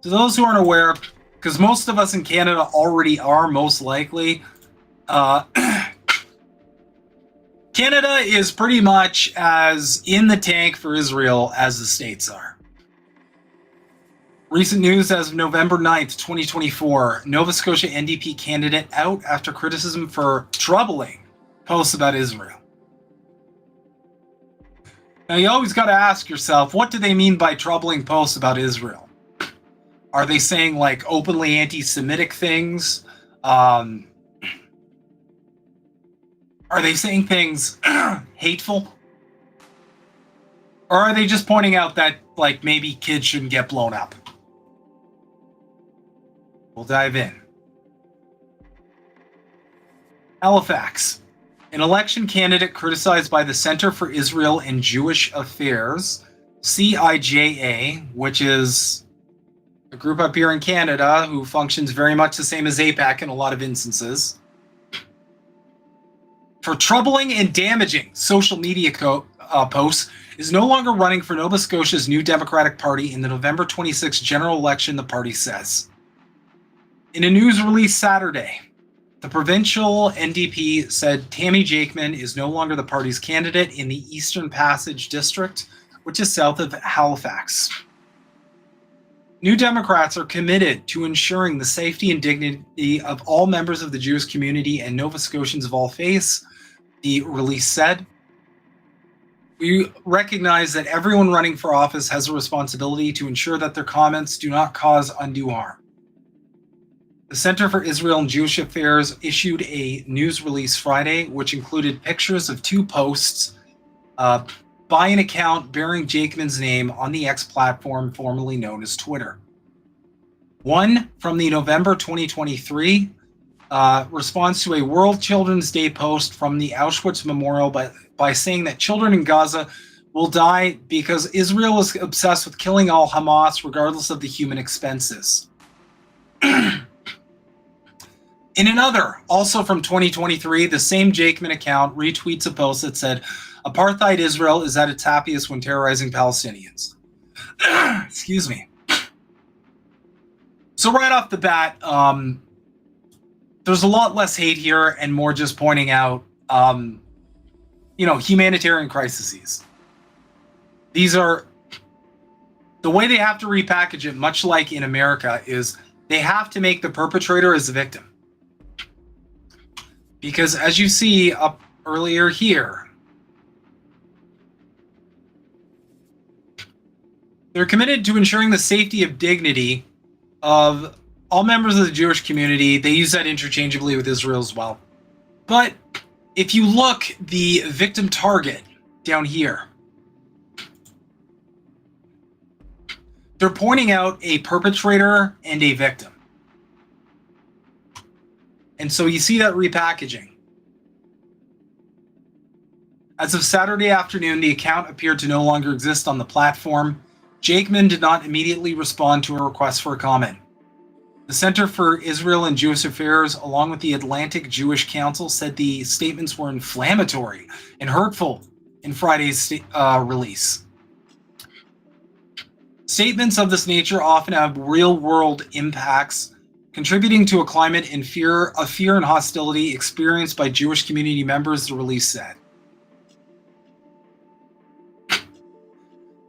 Speaker 6: to those who aren't aware, because most of us in Canada already are, most likely, Canada is pretty much as in the tank for Israel as the States are. Recent news as of November 9th, 2024. Nova Scotia NDP candidate out after criticism for troubling posts about Israel. Now, you always got to ask yourself, what do they mean by troubling posts about Israel? Are they saying, like, openly anti-Semitic things? Are they saying things hateful? Or are they just pointing out that, like, maybe kids shouldn't get blown up? We'll dive in. Halifax. An election candidate criticized by the Center for Israel and Jewish Affairs, CIJA, which is a group up here in Canada who functions very much the same as AIPAC in a lot of instances, for troubling and damaging social media posts, is no longer running for Nova Scotia's New Democratic Party in the November 26th general election, the party says. In a news release Saturday, the provincial NDP said Tammy Jakeman is no longer the party's candidate in the Eastern Passage District, which is south of Halifax. New Democrats are committed to ensuring the safety and dignity of all members of the Jewish community and Nova Scotians of all faiths, the release said. We recognize that everyone running for office has a responsibility to ensure that their comments do not cause undue harm. The Center for Israel and Jewish Affairs issued a news release Friday, which included pictures of two posts by an account bearing Jakeman's name on the X platform formerly known as Twitter. One from the November 2023 responds to a World Children's Day post from the Auschwitz Memorial by saying that children in Gaza will die because Israel is obsessed with killing all Hamas regardless of the human expenses. In another, also from 2023, the same Jakeman account retweets a post that said, "Apartheid Israel is at its happiest when terrorizing Palestinians." Excuse me. So right off the bat, there's a lot less hate here and more just pointing out, humanitarian crises. These are, the way they have to repackage it, much like in America, is they have to make the perpetrator as the victim. Because as you see up earlier here, they're committed to ensuring the safety of dignity of all members of the Jewish community. They use that interchangeably with Israel as well. But if you look, the victim target down here, they're pointing out a perpetrator and a victim. And so you see that repackaging. As of Saturday afternoon, the account appeared to no longer exist on the platform. Jakeman did not immediately respond to a request for a comment. The Center for Israel and Jewish Affairs, along with the Atlantic Jewish Council, said the statements were inflammatory and hurtful in Friday's release. Statements of this nature often have real-world impacts, contributing to a climate of fear and hostility experienced by Jewish community members, the release said.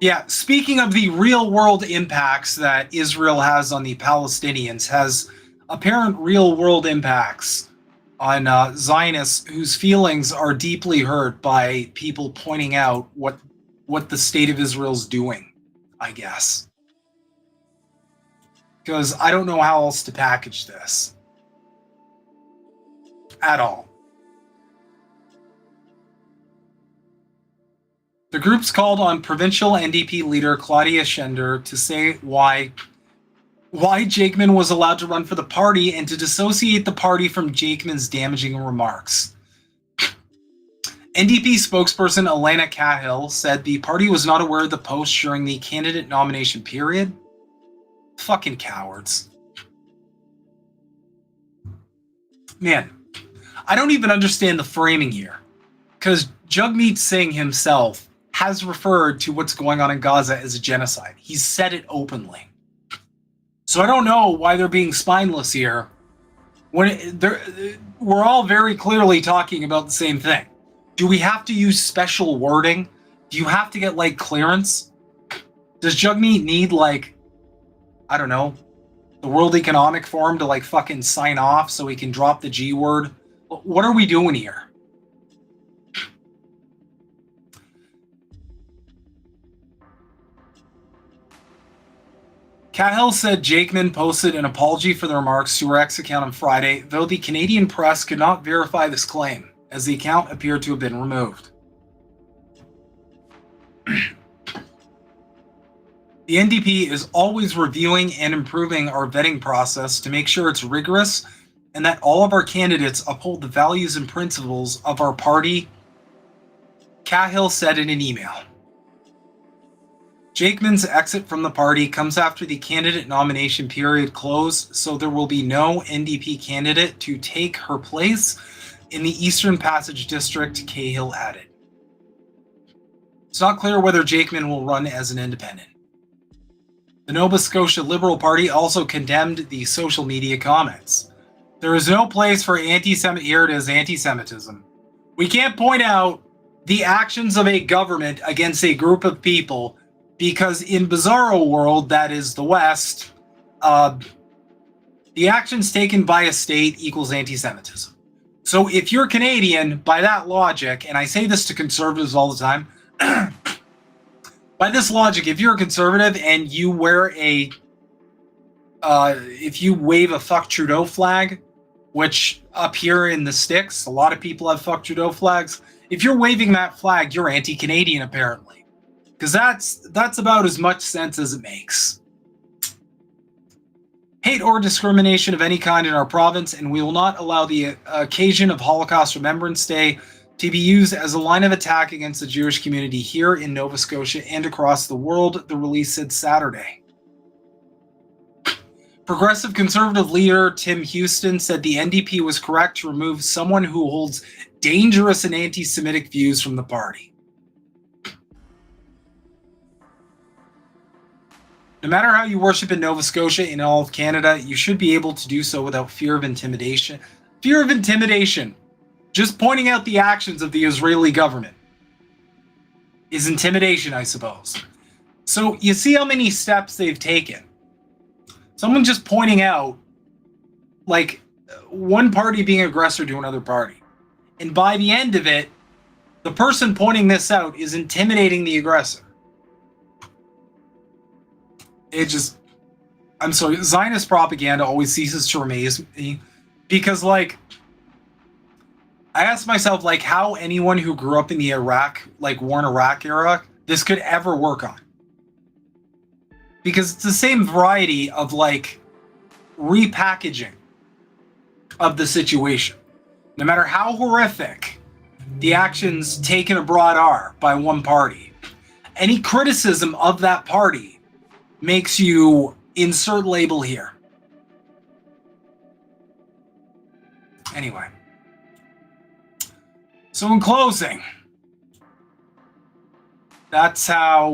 Speaker 6: Yeah, speaking of the real-world impacts that Israel has on the Palestinians, has apparent real-world impacts on Zionists whose feelings are deeply hurt by people pointing out what the state of Israel's doing, I guess. Because I don't know how else to package this. At all. The groups called on provincial NDP leader Claudia Schender to say why Jakeman was allowed to run for the party and to dissociate the party from Jakeman's damaging remarks. NDP spokesperson Elena Cahill said the party was not aware of the post during the candidate nomination period. Fucking cowards. Man, I don't even understand the framing here. Because Jagmeet Singh himself has referred to what's going on in Gaza as a genocide. He's said it openly. So I don't know why they're being spineless here when we're all very clearly talking about the same thing. Do we have to use special wording? Do you have to get, clearance? Does Jagmeet need, I don't know, the World Economic Forum to like fucking sign off so we can drop the G word. What are we doing here? Cahill said Jakeman posted an apology for the remarks to her X account on Friday, though the Canadian press could not verify this claim, as the account appeared to have been removed. The NDP is always reviewing and improving our vetting process to make sure it's rigorous and that all of our candidates uphold the values and principles of our party, Cahill said in an email. Jakeman's exit from the party comes after the candidate nomination period closed, so there will be no NDP candidate to take her place in the Eastern Passage District, Cahill added. It's not clear whether Jakeman will run as an independent. The Nova Scotia Liberal Party also condemned the social media comments. There is no place for anti-Semitism. We can't point out the actions of a government against a group of people because in bizarro world, that is the West, the actions taken by a state equals anti-Semitism. So if you're Canadian, by that logic, and I say this to conservatives all the time, by this logic, if you're a conservative and you wear if you wave a fuck Trudeau flag, which up here in the sticks, a lot of people have fuck Trudeau flags. If you're waving that flag, you're anti-Canadian apparently. Because that's about as much sense as it makes. Hate or discrimination of any kind in our province, and we will not allow the occasion of Holocaust Remembrance Day to be used as a line of attack against the Jewish community here in Nova Scotia and across the world, the release said Saturday. Progressive Conservative leader Tim Houston said the NDP was correct to remove someone who holds dangerous and anti-Semitic views from the party. No matter how you worship in Nova Scotia and all of Canada, you should be able to do so without fear of intimidation. Fear of intimidation. Just pointing out the actions of the Israeli government is intimidation, I suppose. So you see how many steps they've taken. Someone just pointing out, like, one party being aggressor to another party. And by the end of it, the person pointing this out is intimidating the aggressor. It just, I'm sorry, Zionist propaganda always ceases to amaze me because, like, I ask myself, like, how anyone who grew up in the war in Iraq era, this could ever work on. Because it's the same variety of, like, repackaging of the situation. No matter how horrific the actions taken abroad are by one party, any criticism of that party makes you insert label here. Anyway. So in closing, that's how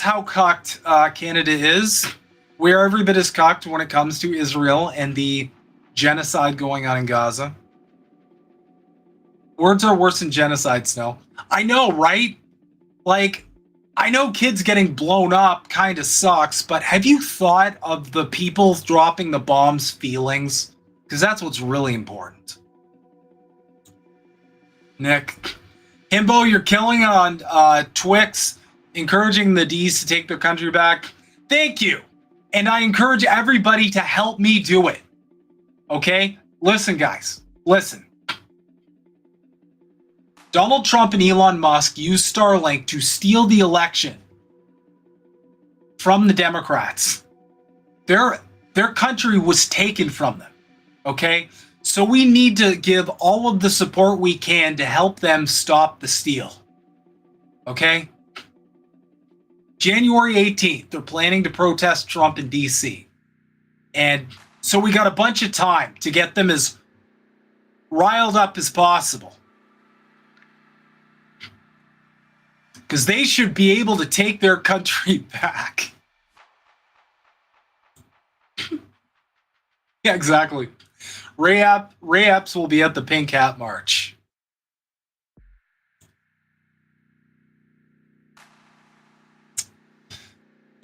Speaker 6: cucked Canada is. We're every bit as cucked when it comes to Israel and the genocide going on in Gaza. Words are worse than genocide, Snow. I know, right? Like, I know kids getting blown up kind of sucks, but have you thought of the people dropping the bombs' feelings? Because that's what's really important. Nick. Himbo, you're killing it on Twix, encouraging the D's to take their country back. Thank you. And I encourage everybody to help me do it. Okay? Listen, guys. Listen. Donald Trump and Elon Musk used Starlink to steal the election from the Democrats. Their country was taken from them. Okay? So we need to give all of the support we can to help them stop the steal. Okay? January 18th, they're planning to protest Trump in DC. And so we got a bunch of time to get them as riled up as possible. Because they should be able to take their country back. Yeah, exactly. Ray Epps will be at the Pink Hat March.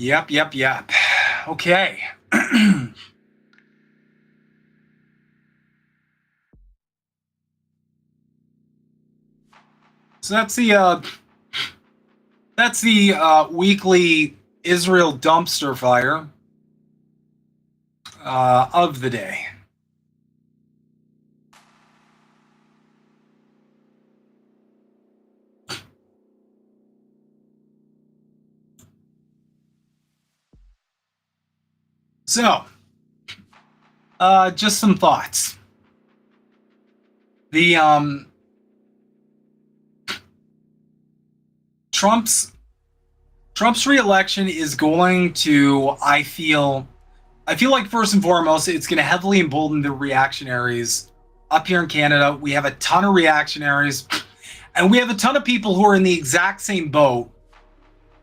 Speaker 6: Yep. Okay. So that's the weekly Israel dumpster fire of the day. So, just some thoughts. The Trump's re-election is going to, I feel like first and foremost, it's going to heavily embolden the reactionaries up here in Canada. We have a ton of reactionaries, and we have a ton of people who are in the exact same boat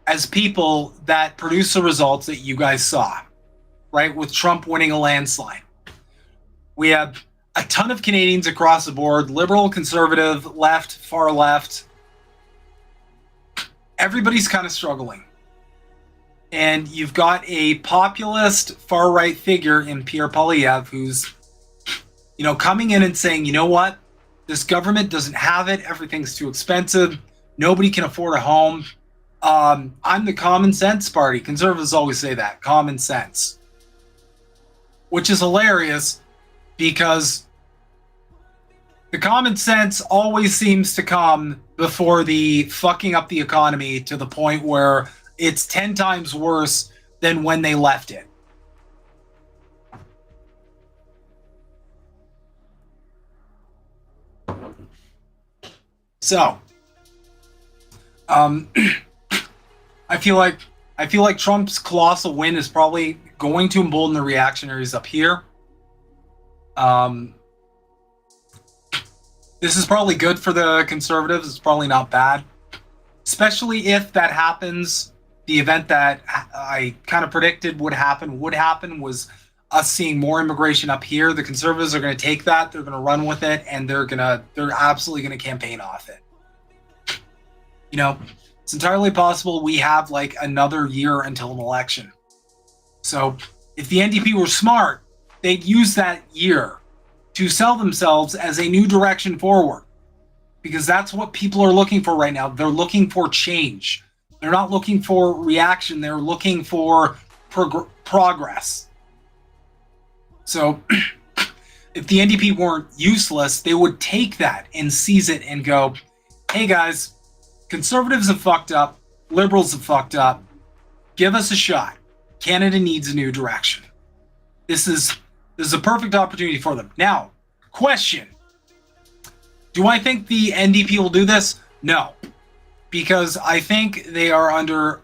Speaker 6: as people that produce the results that you guys saw, right? With Trump winning a landslide. We have a ton of Canadians across the board, liberal, conservative, left, far left. Everybody's kind of struggling. And you've got a populist far-right figure in Pierre Poilievre who's, coming in and saying, you know what? This government doesn't have it. Everything's too expensive. Nobody can afford a home. I'm the common sense party. Conservatives always say that, common sense. Which is hilarious because the common sense always seems to come before the fucking up the economy to the point where it's 10 times worse than when they left it. So, I feel like Trump's colossal win is probably going to embolden the reactionaries up here. This is probably good for the conservatives. It's probably not bad, especially if that happens. The event that I kind of predicted would happen was us seeing more immigration up here. The conservatives are going to take that, they're going to run with it, and they're absolutely going to campaign off it. It's entirely possible we have like another year until an election. So if the NDP were smart, they'd use that year to sell themselves as a new direction forward, because that's what people are looking for right now. They're looking for change. They're not looking for reaction. They're looking for progress. So if the NDP weren't useless, they would take that and seize it and go, hey guys, conservatives have fucked up. Liberals have fucked up. Give us a shot. Canada needs a new direction. This is a perfect opportunity for them. Now, question. Do I think the NDP will do this? No. Because I think they are under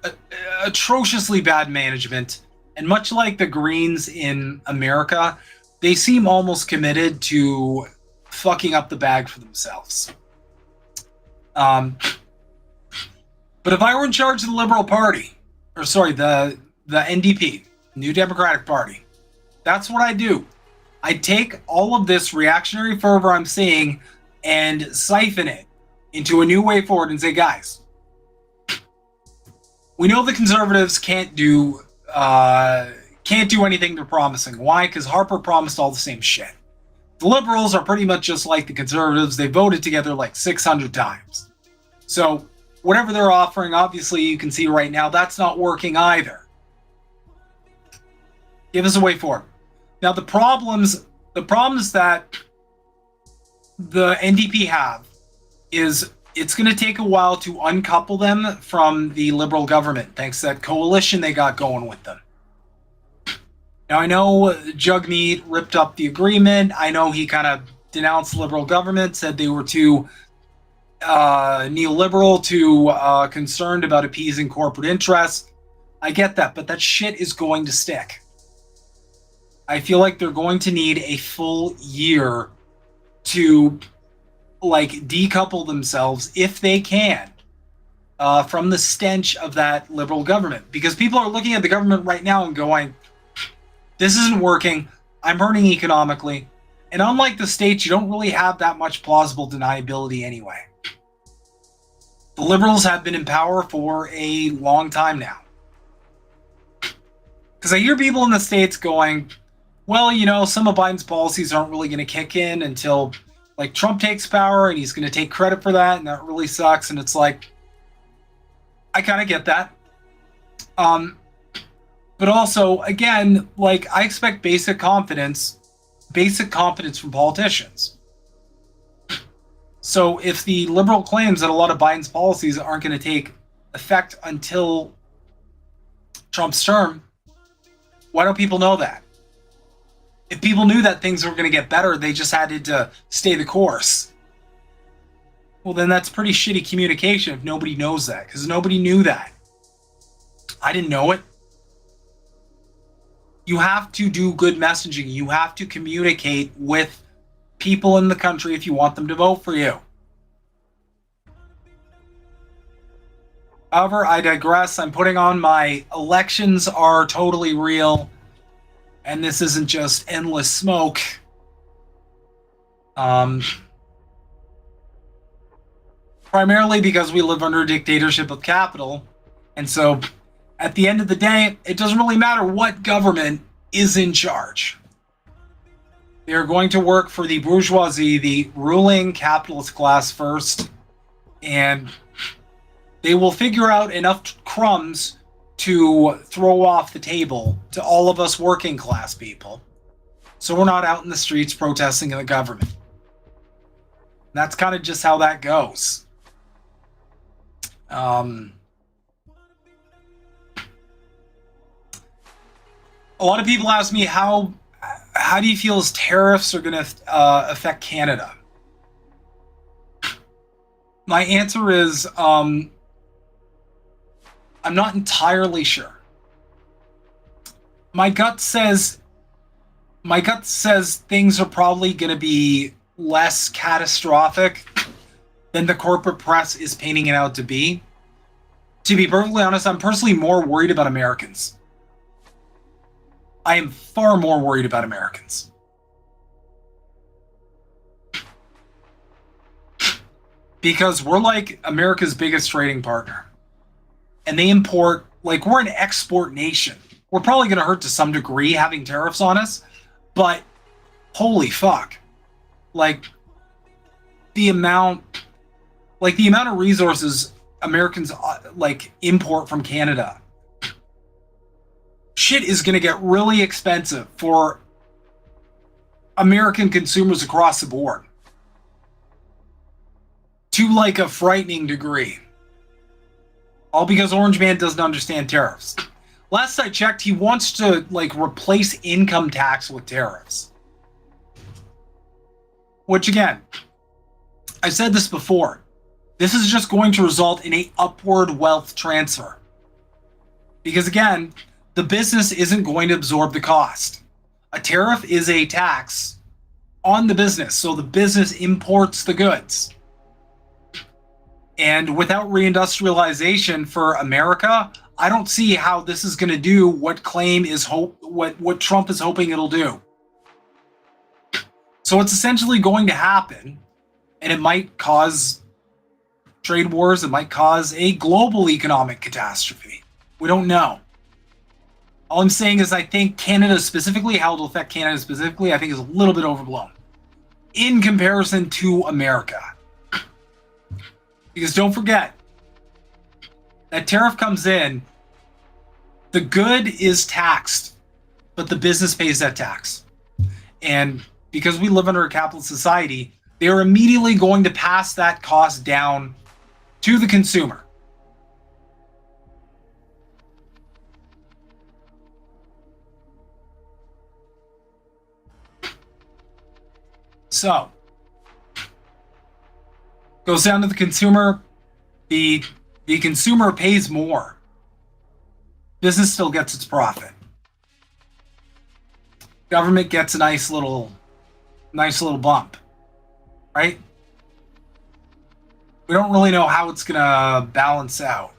Speaker 6: atrociously bad management. And much like the Greens in America, they seem almost committed to fucking up the bag for themselves. But if I were in charge of the Liberal Party, the NDP, New Democratic Party, that's what I do. I take all of this reactionary fervor I'm seeing and siphon it into a new way forward and say, guys, we know the conservatives can't do anything they're promising. Why? Because Harper promised all the same shit. The liberals are pretty much just like the conservatives. They voted together like 600 times. So whatever they're offering, obviously you can see right now, that's not working either. Give us a way forward. Now the problems that the NDP have is it's going to take a while to uncouple them from the Liberal government, thanks to that coalition they got going with them. Now I know Jagmeet ripped up the agreement. I know he kind of denounced the Liberal government, said they were too neoliberal, too concerned about appeasing corporate interests. I get that, but that shit is going to stick. I feel like they're going to need a full year to decouple themselves, if they can, from the stench of that Liberal government. Because people are looking at the government right now and going, this isn't working, I'm hurting economically. And unlike the States, you don't really have that much plausible deniability anyway. The Liberals have been in power for a long time now. Because I hear people in the States going, well, you know, some of Biden's policies aren't really going to kick in until like Trump takes power, and he's going to take credit for that, and that really sucks. And it's like, I kind of get that. But also, again, like, I expect basic competence from politicians. So if the liberal claims that a lot of Biden's policies aren't going to take effect until Trump's term, why don't people know that? If people knew that things were going to get better, they just had to stay the course. Well, then that's pretty shitty communication if nobody knows that, because nobody knew that. I didn't know it. You have to do good messaging. You have to communicate with people in the country if you want them to vote for you. However, I digress. I'm putting on my elections are totally real, and this isn't just endless smoke. Primarily because we live under a dictatorship of capital, and so at the end of the day, it doesn't really matter what government is in charge. They are going to work for the bourgeoisie, the ruling capitalist class first, and they will figure out enough crumbs to throw off the table to all of us working class people, so we're not out in the streets protesting the government. That's kind of just how that goes. A lot of people ask me, how do you feel as tariffs are going to affect Canada? My answer is, I'm not entirely sure. My gut says things are probably going to be less catastrophic than the corporate press is painting it out to be. To be perfectly honest, I'm personally more worried about Americans. I am far more worried about Americans. Because we're like America's biggest trading partner. And they import, like, we're an export nation. We're probably going to hurt to some degree having tariffs on us, but holy fuck. Like, the amount of resources Americans import from Canada, shit is going to get really expensive for American consumers across the board, to like a frightening degree. All because Orange Man doesn't understand tariffs. Last I checked, he wants to replace income tax with tariffs. Which, again, I said this before. This is just going to result in an upward wealth transfer. Because, again, the business isn't going to absorb the cost. A tariff is a tax on the business, so the business imports the goods. And without reindustrialization for America, I don't see how this is going to do what Trump is hoping it'll do. So it's essentially going to happen, and it might cause trade wars. It might cause a global economic catastrophe. We don't know. All I'm saying is I think Canada specifically, how it'll affect Canada specifically, I think is a little bit overblown in comparison to America. Because don't forget, that tariff comes in, the good is taxed, but the business pays that tax. And because we live under a capitalist society, they are immediately going to pass that cost down to the consumer. So, goes down to the consumer. The consumer pays more. Business still gets its profit. Government gets a nice little bump, right? We don't really know how it's gonna balance out.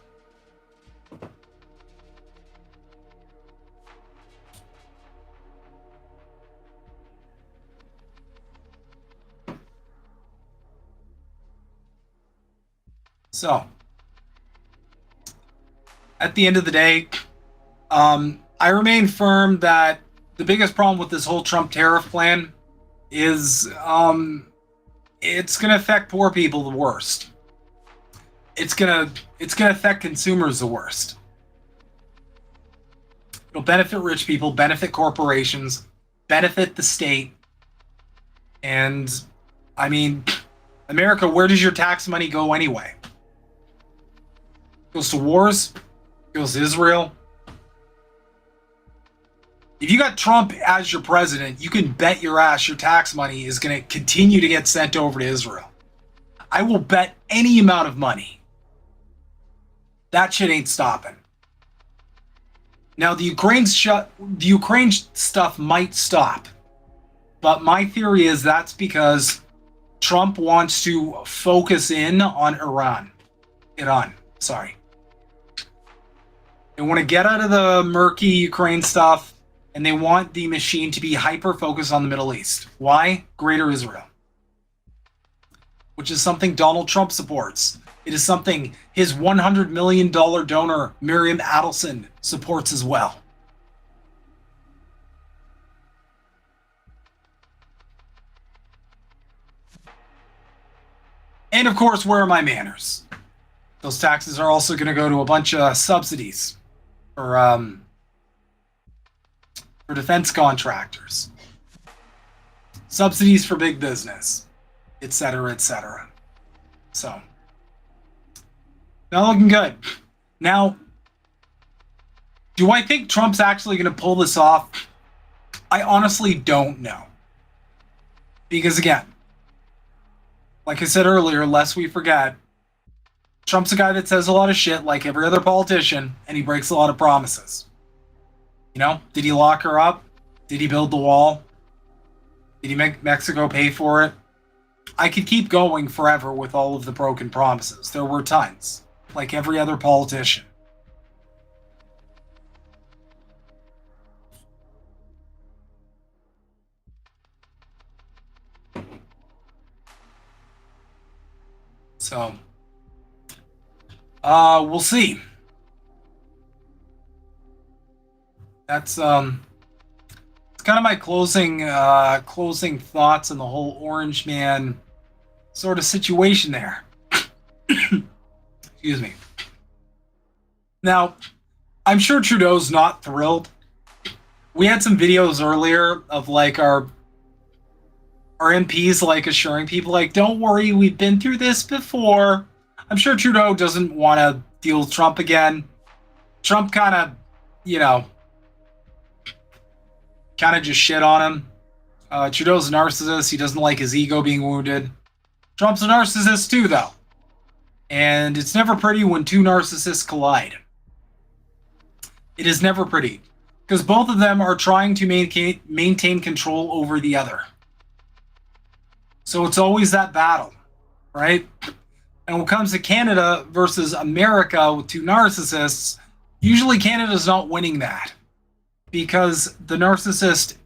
Speaker 6: So, at the end of the day, I remain firm that the biggest problem with this whole Trump tariff plan is it's going to affect poor people the worst. It's going to affect consumers the worst. It'll benefit rich people, benefit corporations, benefit the state. And I mean, America, where does your tax money go anyway? It goes to wars, it goes to Israel. If you got Trump as your president, you can bet your ass your tax money is going to continue to get sent over to Israel. I will bet any amount of money. That shit ain't stopping. Now, the Ukraine stuff might stop. But my theory is that's because Trump wants to focus in on Iran. Sorry. They want to get out of the murky Ukraine stuff, and they want the machine to be hyper-focused on the Middle East. Why? Greater Israel. Which is something Donald Trump supports. It is something his $100 million donor, Miriam Adelson, supports as well. And of course, where are my manners? Those taxes are also going to go to a bunch of subsidies for defense contractors, subsidies for big business, etc., etc. So, not looking good. Now, do I think Trump's actually going to pull this off? I honestly don't know. Because again, like I said earlier, lest we forget, Trump's a guy that says a lot of shit like every other politician, and he breaks a lot of promises. You know, did he lock her up? Did he build the wall? Did he make Mexico pay for it? I could keep going forever with all of the broken promises. There were tons, like every other politician. So, we'll see. That's it's kind of my closing thoughts on the whole Orange Man sort of situation there. Excuse me. Now, I'm sure Trudeau's not thrilled. We had some videos earlier of like our MPs like assuring people like, don't worry, we've been through this before. I'm sure Trudeau doesn't want to deal with Trump again. Trump kind of, just shit on him. Trudeau's a narcissist. He doesn't like his ego being wounded. Trump's a narcissist too, though. And it's never pretty when two narcissists collide. It is never pretty. Because both of them are trying to maintain control over the other. So it's always that battle, right? And when it comes to Canada versus America with two narcissists, usually Canada's not winning that. Because the narcissist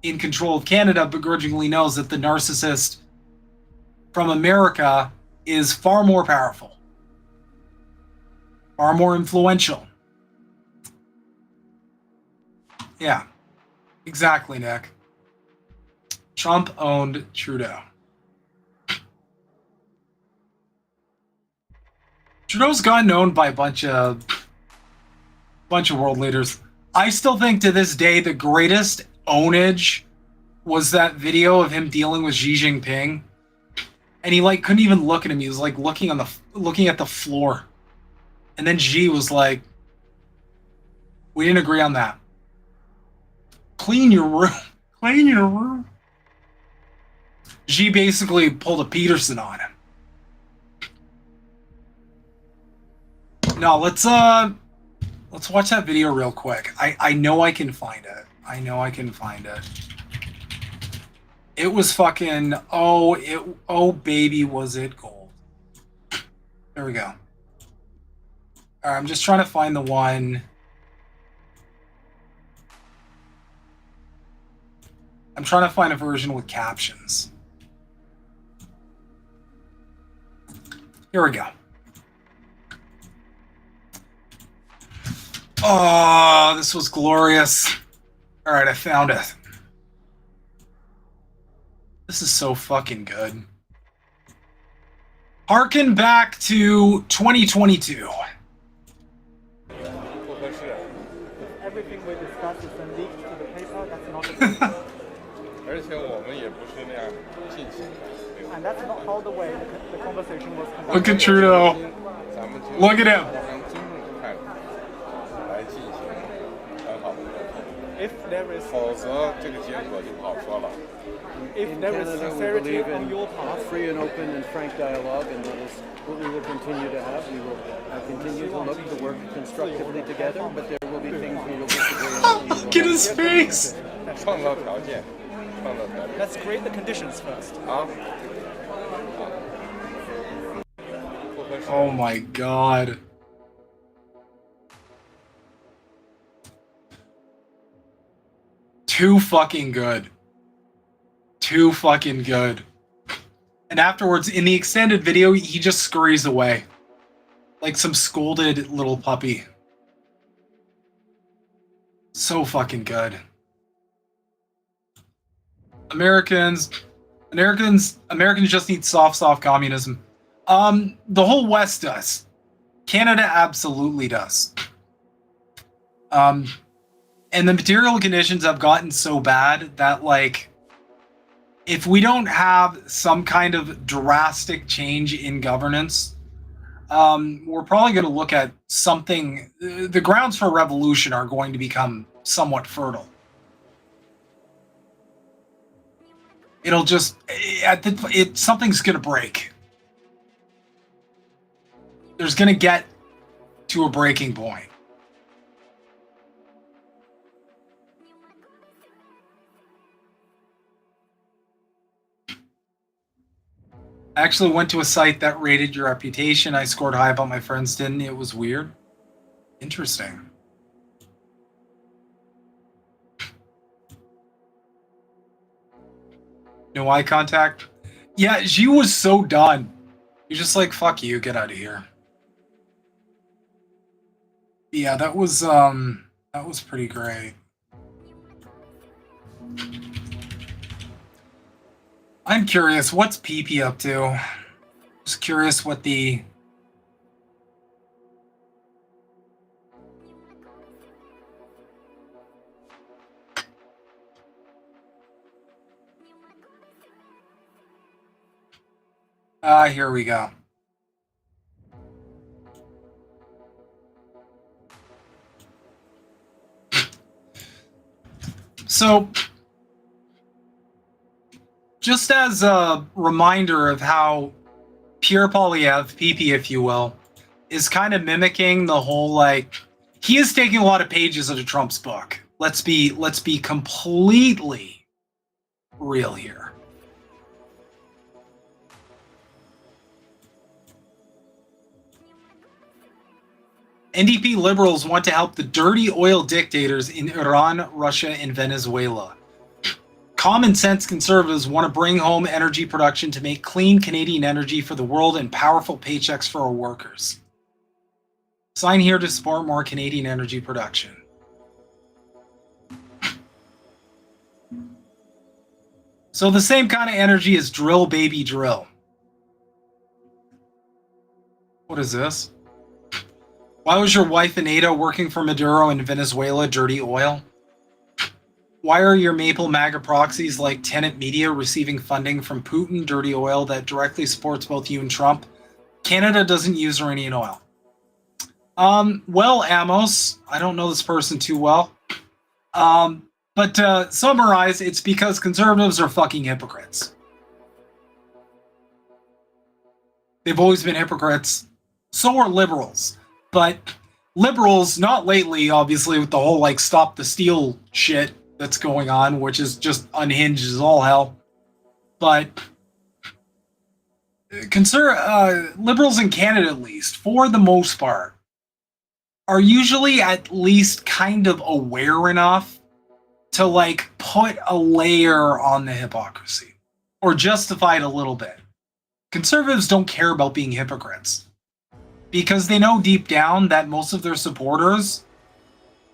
Speaker 6: in control of Canada begrudgingly knows that the narcissist from America is far more powerful, far more influential. Yeah, exactly, Nick. Trump owned Trudeau. Trudeau's gotten owned by a bunch of world leaders. I still think to this day the greatest ownage was that video of him dealing with Xi Jinping, and he like couldn't even look at him. He was like looking at the floor, and then Xi was like, "We didn't agree on that. Clean your room. Clean your room." Xi basically pulled a Peterson on him. No, let's watch that video real quick. I know I can find it. It was fucking oh baby, was it gold. There we go. All right, I'm just trying to find the one. I'm trying to find a version with captions. Here we go. Oh, this was glorious. All right, I found it. This is so fucking good. Harken back to 2022.
Speaker 14: Everything we discuss is leaked to the paper. That's not and that's not how the way the conversation was conducted.
Speaker 6: Look at Trudeau. Look at him.
Speaker 14: If there is sincerity on your part,
Speaker 2: free and open and frank dialogue, and that is what we will continue to have. We will continue to look to work constructively together, but there will be things we will disagree on.
Speaker 6: Look at his face.
Speaker 14: Let's create the conditions first.
Speaker 6: Oh my god. Too fucking good. Too fucking good. And afterwards, in the extended video, he just scurries away. Like some scolded little puppy. So fucking good. Americans just need soft communism. The whole West does. Canada absolutely does. And the material conditions have gotten so bad that, like, if we don't have some kind of drastic change in governance, we're probably going to look at something. The grounds for revolution are going to become somewhat fertile. It'll just, something's going to break. There's going to get to a breaking point. I actually went to a site that rated your reputation. I scored high, but my friends didn't. It was weird. Interesting. No eye contact? Yeah, she was so done. You're just like, fuck you, get out of here. Yeah, that was pretty great. I'm curious, what's PP up to? Just curious what the... here we go. So, just as a reminder of how Pierre Poilievre, PP if you will, is kind of mimicking the whole, like, he is taking a lot of pages out of Trump's book. Let's be completely real here. NDP liberals want to help the dirty oil dictators in Iran, Russia, and Venezuela. Common sense conservatives want to bring home energy production to make clean Canadian energy for the world and powerful paychecks for our workers. Sign here to support more Canadian energy production. So the same kind of energy as drill, baby, drill. What is this? Why was your wife Anita working for Maduro in Venezuela, dirty oil? Why are your Maple MAGA proxies like Tenet Media receiving funding from Putin, dirty oil that directly supports both you and Trump? Canada doesn't use Iranian oil. Well, Amos, I don't know this person too well. But to summarize, it's because conservatives are fucking hypocrites. They've always been hypocrites. So are liberals. But liberals, not lately, obviously, with the whole, like, stop the steal shit that's going on, which is just unhinged as all hell. But liberals in Canada, at least, for the most part, are usually at least kind of aware enough to, like, put a layer on the hypocrisy or justify it a little bit. Conservatives don't care about being hypocrites because they know deep down that most of their supporters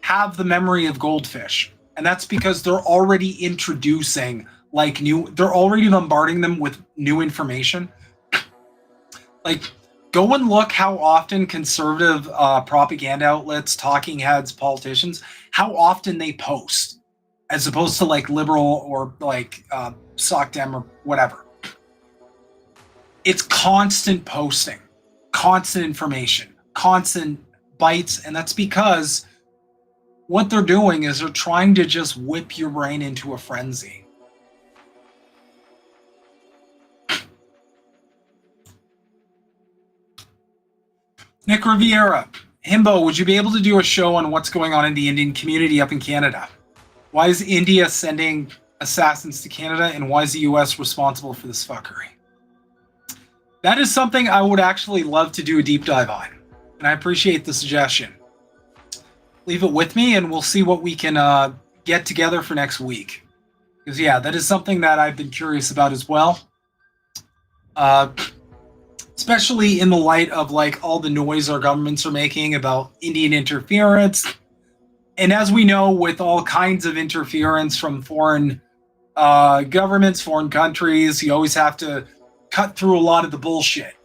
Speaker 6: have the memory of goldfish. And that's because they're already introducing they're already bombarding them with new information. Like, go and look how often conservative propaganda outlets, talking heads, politicians, how often they post, as opposed to like liberal or like SocDem or whatever. It's constant posting, constant information, constant bites, and that's because what they're doing is they're trying to just whip your brain into a frenzy. Nick Riviera, Himbo, would you be able to do a show on what's going on in the Indian community up in Canada? Why is India sending assassins to Canada, and why is the US responsible for this fuckery? That is something I would actually love to do a deep dive on, and I appreciate the suggestion. Leave it with me, and we'll see what we can get together for next week. Because, yeah, that is something that I've been curious about as well. Especially in the light of like all the noise our governments are making about Indian interference. And as we know, with all kinds of interference from foreign governments, foreign countries, you always have to cut through a lot of the bullshit.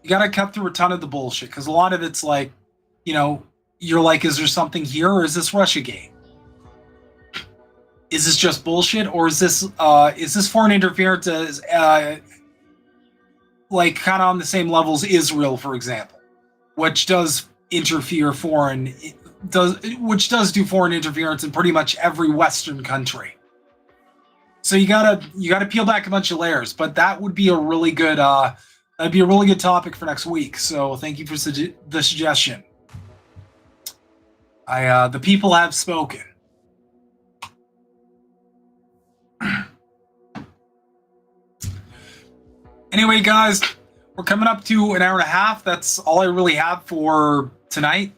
Speaker 6: You got to cut through a ton of the bullshit, because a lot of it's like, you know, you're like, is there something here, or is this Russiagate? Is this just bullshit, or is this foreign interference as like kind of on the same level as Israel, for example, which does interfere which does do foreign interference in pretty much every Western country. So you gotta peel back a bunch of layers, but that would be a really good that'd be a really good topic for next week. So thank you for the suggestion. The people have spoken. Anyway, guys, we're coming up to an hour and a half. That's all I really have for tonight.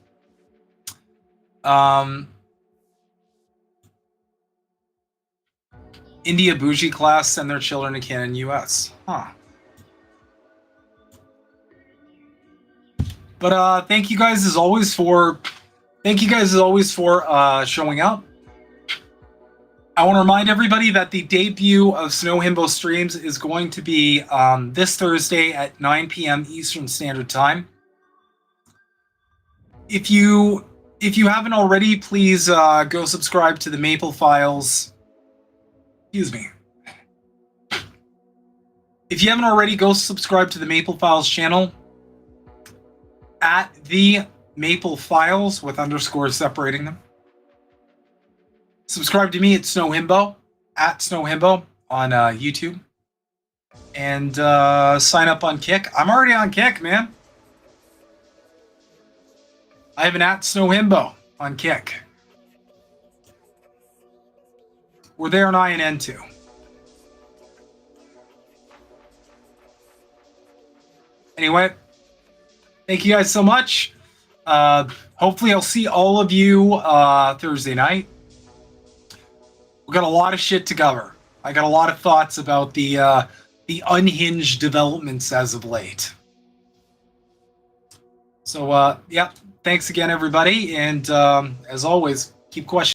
Speaker 6: India bougie class send their children to Canada and US. Huh. But thank you guys as always for showing up. I want to remind everybody that the debut of Snow Himbo Streams is going to be this Thursday at 9 p.m. Eastern Standard Time. If you haven't already, please go subscribe to the Maple Files. Excuse me. If you haven't already, go subscribe to the Maple Files channel at the Maple Files with underscores separating them. Subscribe to me at Snow Himbo, at Snow Himbo on YouTube. And sign up on Kick. I'm already on Kick, man. I have an at Snow Himbo on Kick. We're there on INN too. Anyway, thank you guys so much. Hopefully I'll see all of you Thursday night. We got a lot of shit to cover. I got a lot of thoughts about the unhinged developments as of late. So, yeah, thanks again, everybody. And as always, keep questioning.